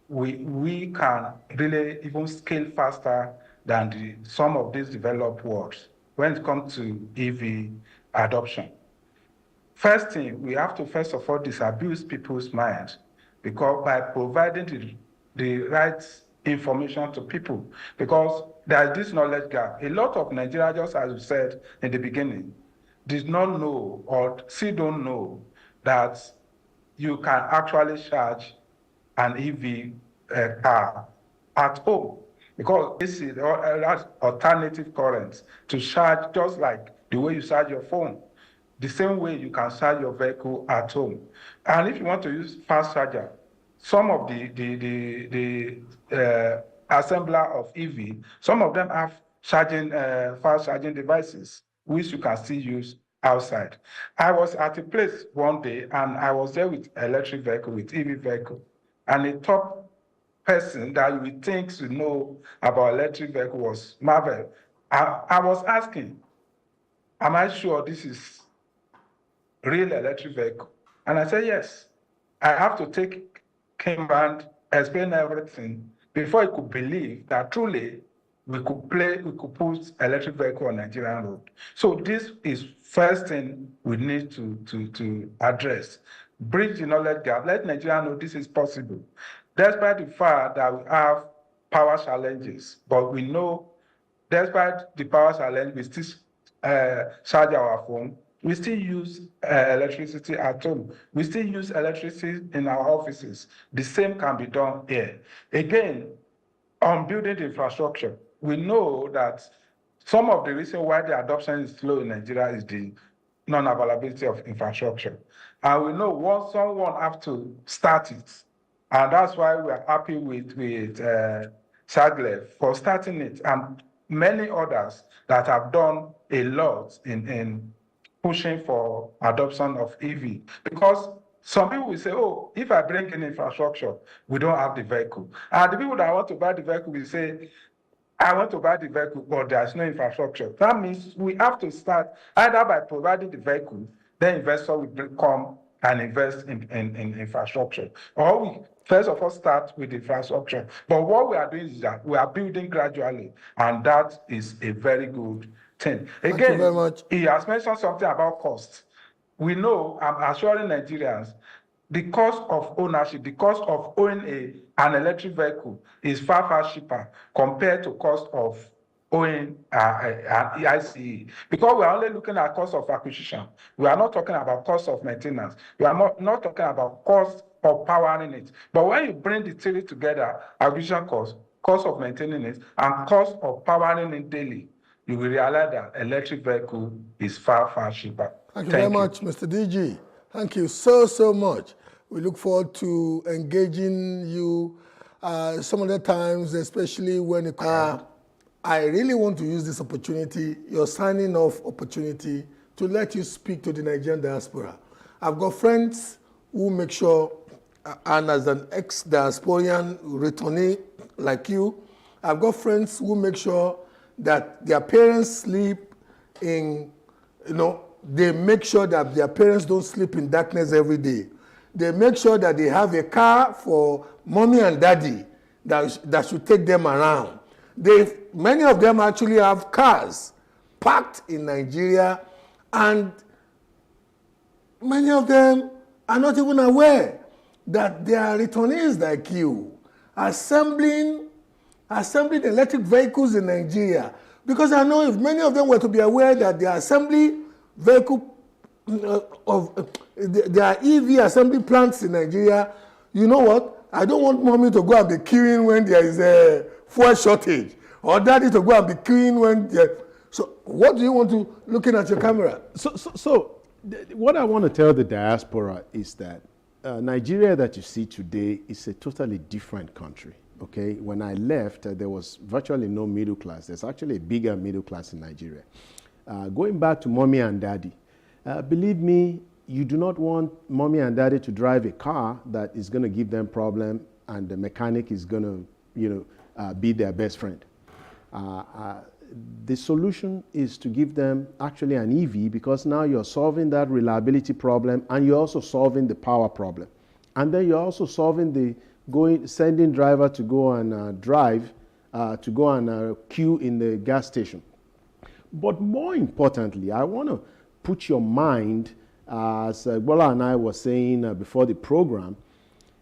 we can really even scale faster than some of these developed worlds when it comes to EV adoption. First thing, we have to first of all disabuse people's minds, because by providing the right information to people, because there is this knowledge gap. A lot of Nigerians, just as you said in the beginning, did not know or still don't know that you can actually charge an EV car at home, because this is alternative currents to charge, just like the way you charge your phone. The same way you can charge your vehicle at home. And if you want to use fast charger, some of the assembler of EV, some of them have fast charging devices, which you can still use outside. I was at a place one day, and I was there with electric vehicle, with EV vehicle, and a top person that you would think to know about electric vehicle was Marvel. I was asking, am I sure this is real electric vehicle? And I said, yes. I have to take him and explain everything before he could believe that truly we could put electric vehicle on Nigerian road. So this is first thing we need to address. Bridge the knowledge gap. Let Nigerians know this is possible. Despite the fact that we have power challenges, but we know, despite the power challenge, we still charge our phone. We still use electricity at home. We still use electricity in our offices. The same can be done here. Again, on building the infrastructure, we know that some of the reason why the adoption is slow in Nigeria is the non-availability of infrastructure. And we know once someone has to start it, and that's why we are happy with Saglev for starting it, and many others that have done a lot in pushing for adoption of EV. Because some people will say, oh, if I bring in infrastructure, we don't have the vehicle. And the people that want to buy the vehicle will say, I want to buy the vehicle, but there's no infrastructure. That means we have to start either by providing the vehicle, then investor will come and invest in infrastructure. Or we first of all start with infrastructure. But what we are doing is that we are building gradually, and that is a very good thing. Again, thank you very much. He has mentioned something about cost. We know, I'm assuring Nigerians, the cost of ownership, the cost of owning an electric vehicle is far, far cheaper compared to cost of owing ICE, because we are only looking at cost of acquisition. We are not talking about cost of maintenance. We are not talking about cost of powering it. But when you bring the three together, acquisition cost, cost of maintaining it, and cost of powering it daily, you will realize that electric vehicle is far, far cheaper. Thank you very much, Mr. DG. Thank you so much. We look forward to engaging you some other times, especially when it comes. I really want to use this opportunity, your signing off opportunity, to let you speak to the Nigerian diaspora. I've got friends who make sure, and as an ex-diasporian returnee like you, I've got friends who make sure that their parents sleep in, they make sure that their parents don't sleep in darkness every day. They make sure that they have a car for mommy and daddy that should take them around. Many of them actually have cars parked in Nigeria, and many of them are not even aware that they are returnees like you, assembling electric vehicles in Nigeria. Because I know if many of them were to be aware that the assembly vehicle there are EV assembly plants in Nigeria, you know what? I don't want mommy to go and be queuing when there is a fuel shortage, or daddy to go and be queuing when there. So what do you want to, looking at your camera? So what I want to tell the diaspora is that Nigeria that you see today is a totally different country. Okay, when I left, there was virtually no middle class. There's actually a bigger middle class in Nigeria. Going back to mommy and daddy, believe me, you do not want mommy and daddy to drive a car that is going to give them problem, and the mechanic is going to, be their best friend. The solution is to give them actually an EV, because now you're solving that reliability problem, and you're also solving the power problem, and then you're also solving the sending driver to go and drive, to go and queue in the gas station. But more importantly, I want to put your mind, as Bola and I were saying before the program,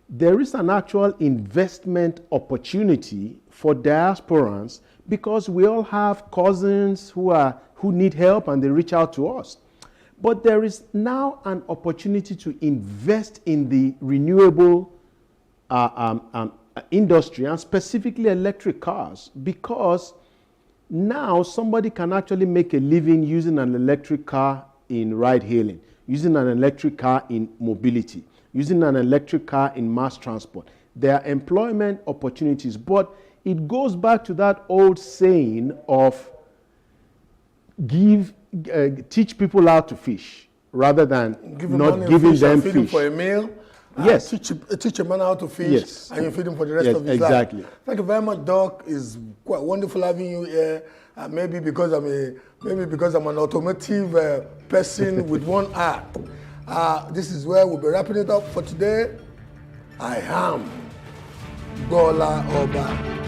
there is an actual investment opportunity for diasporans, because we all have cousins who need help and they reach out to us. But there is now an opportunity to invest in the renewable industry, and specifically electric cars, because now somebody can actually make a living using an electric car in ride hailing, using an electric car in mobility, using an electric car in mass transport. There are employment opportunities, but it goes back to that old saying of teach people how to fish rather than not giving them fish. Feed them for a meal. Yes. Teach a man how to fish, yes, and you feed him for the rest of his exactly. life. Thank you very much, Doc. It's quite wonderful having you here. Maybe because I'm an automotive person with one eye. This is where we'll be wrapping it up for today. I am Bola Oba.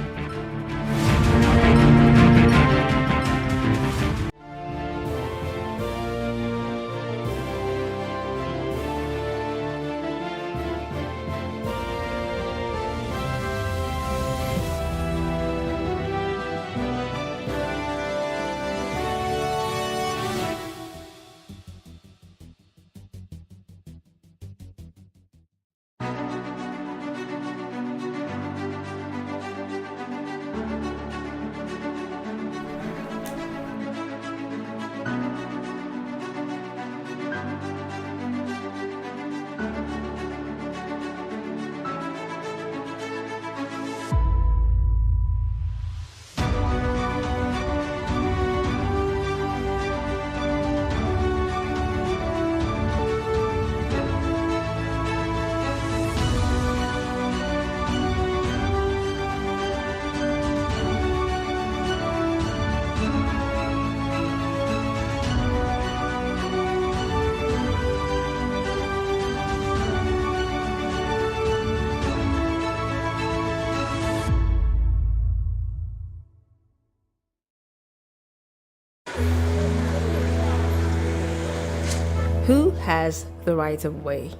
Who has the right of way?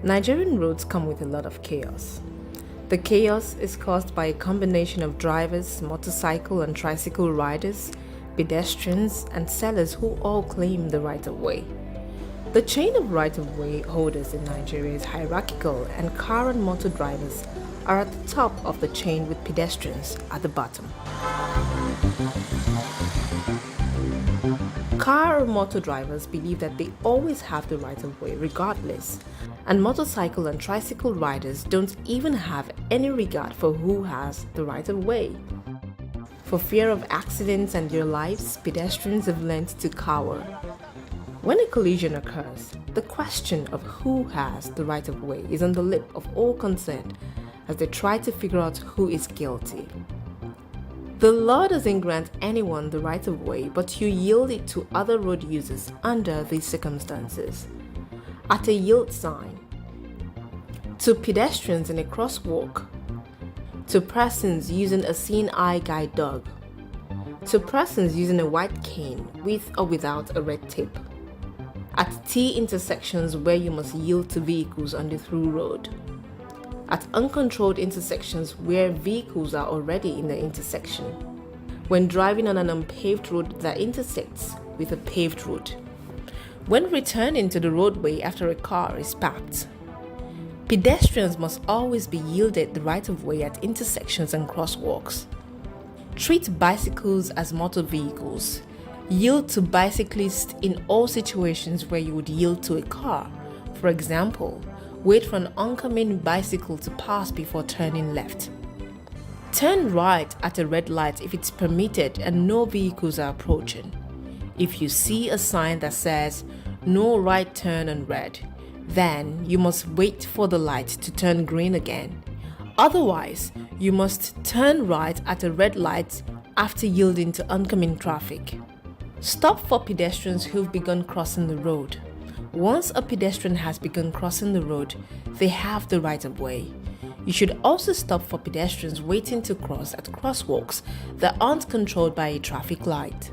Nigerian roads come with a lot of chaos. The chaos is caused by a combination of drivers, motorcycle and tricycle riders, pedestrians, and sellers who all claim the right-of-way. The chain of right-of-way holders in Nigeria is hierarchical, and car and motor drivers are at the top of the chain with pedestrians at the bottom. Car or motor drivers believe that they always have the right-of-way regardless, and motorcycle and tricycle riders don't even have any regard for who has the right-of-way. For fear of accidents and their lives, pedestrians have learned to cower. When a collision occurs, the question of who has the right-of-way is on the lip of all concerned as they try to figure out who is guilty. The law doesn't grant anyone the right-of-way, but you yield it to other road users under these circumstances. At a yield sign, to pedestrians in a crosswalk, to persons using a seeing eye guide dog, to persons using a white cane with or without a red tape, at T intersections where you must yield to vehicles on the through road, at uncontrolled intersections where vehicles are already in the intersection, when driving on an unpaved road that intersects with a paved road, when returning to the roadway after a car is parked. Pedestrians must always be yielded the right-of-way at intersections and crosswalks. Treat bicycles as motor vehicles. Yield to bicyclists in all situations where you would yield to a car. For example, wait for an oncoming bicycle to pass before turning left. Turn right at a red light if it's permitted and no vehicles are approaching. If you see a sign that says "No right turn on red," then you must wait for the light to turn green again. Otherwise, you must turn right at a red light after yielding to oncoming traffic. Stop for pedestrians who've begun crossing the road. Once a pedestrian has begun crossing the road, they have the right-of-way. You should also stop for pedestrians waiting to cross at crosswalks that aren't controlled by a traffic light.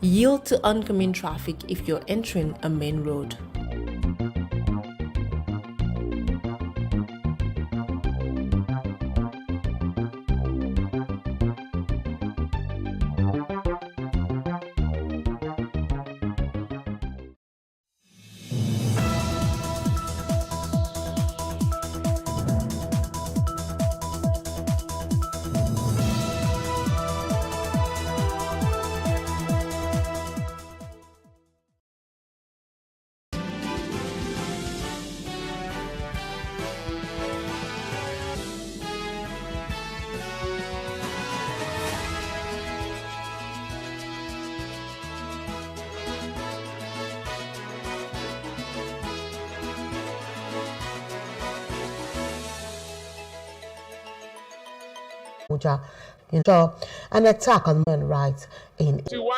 Yield to oncoming traffic if you're entering a main road. Abuja, an attack on human rights in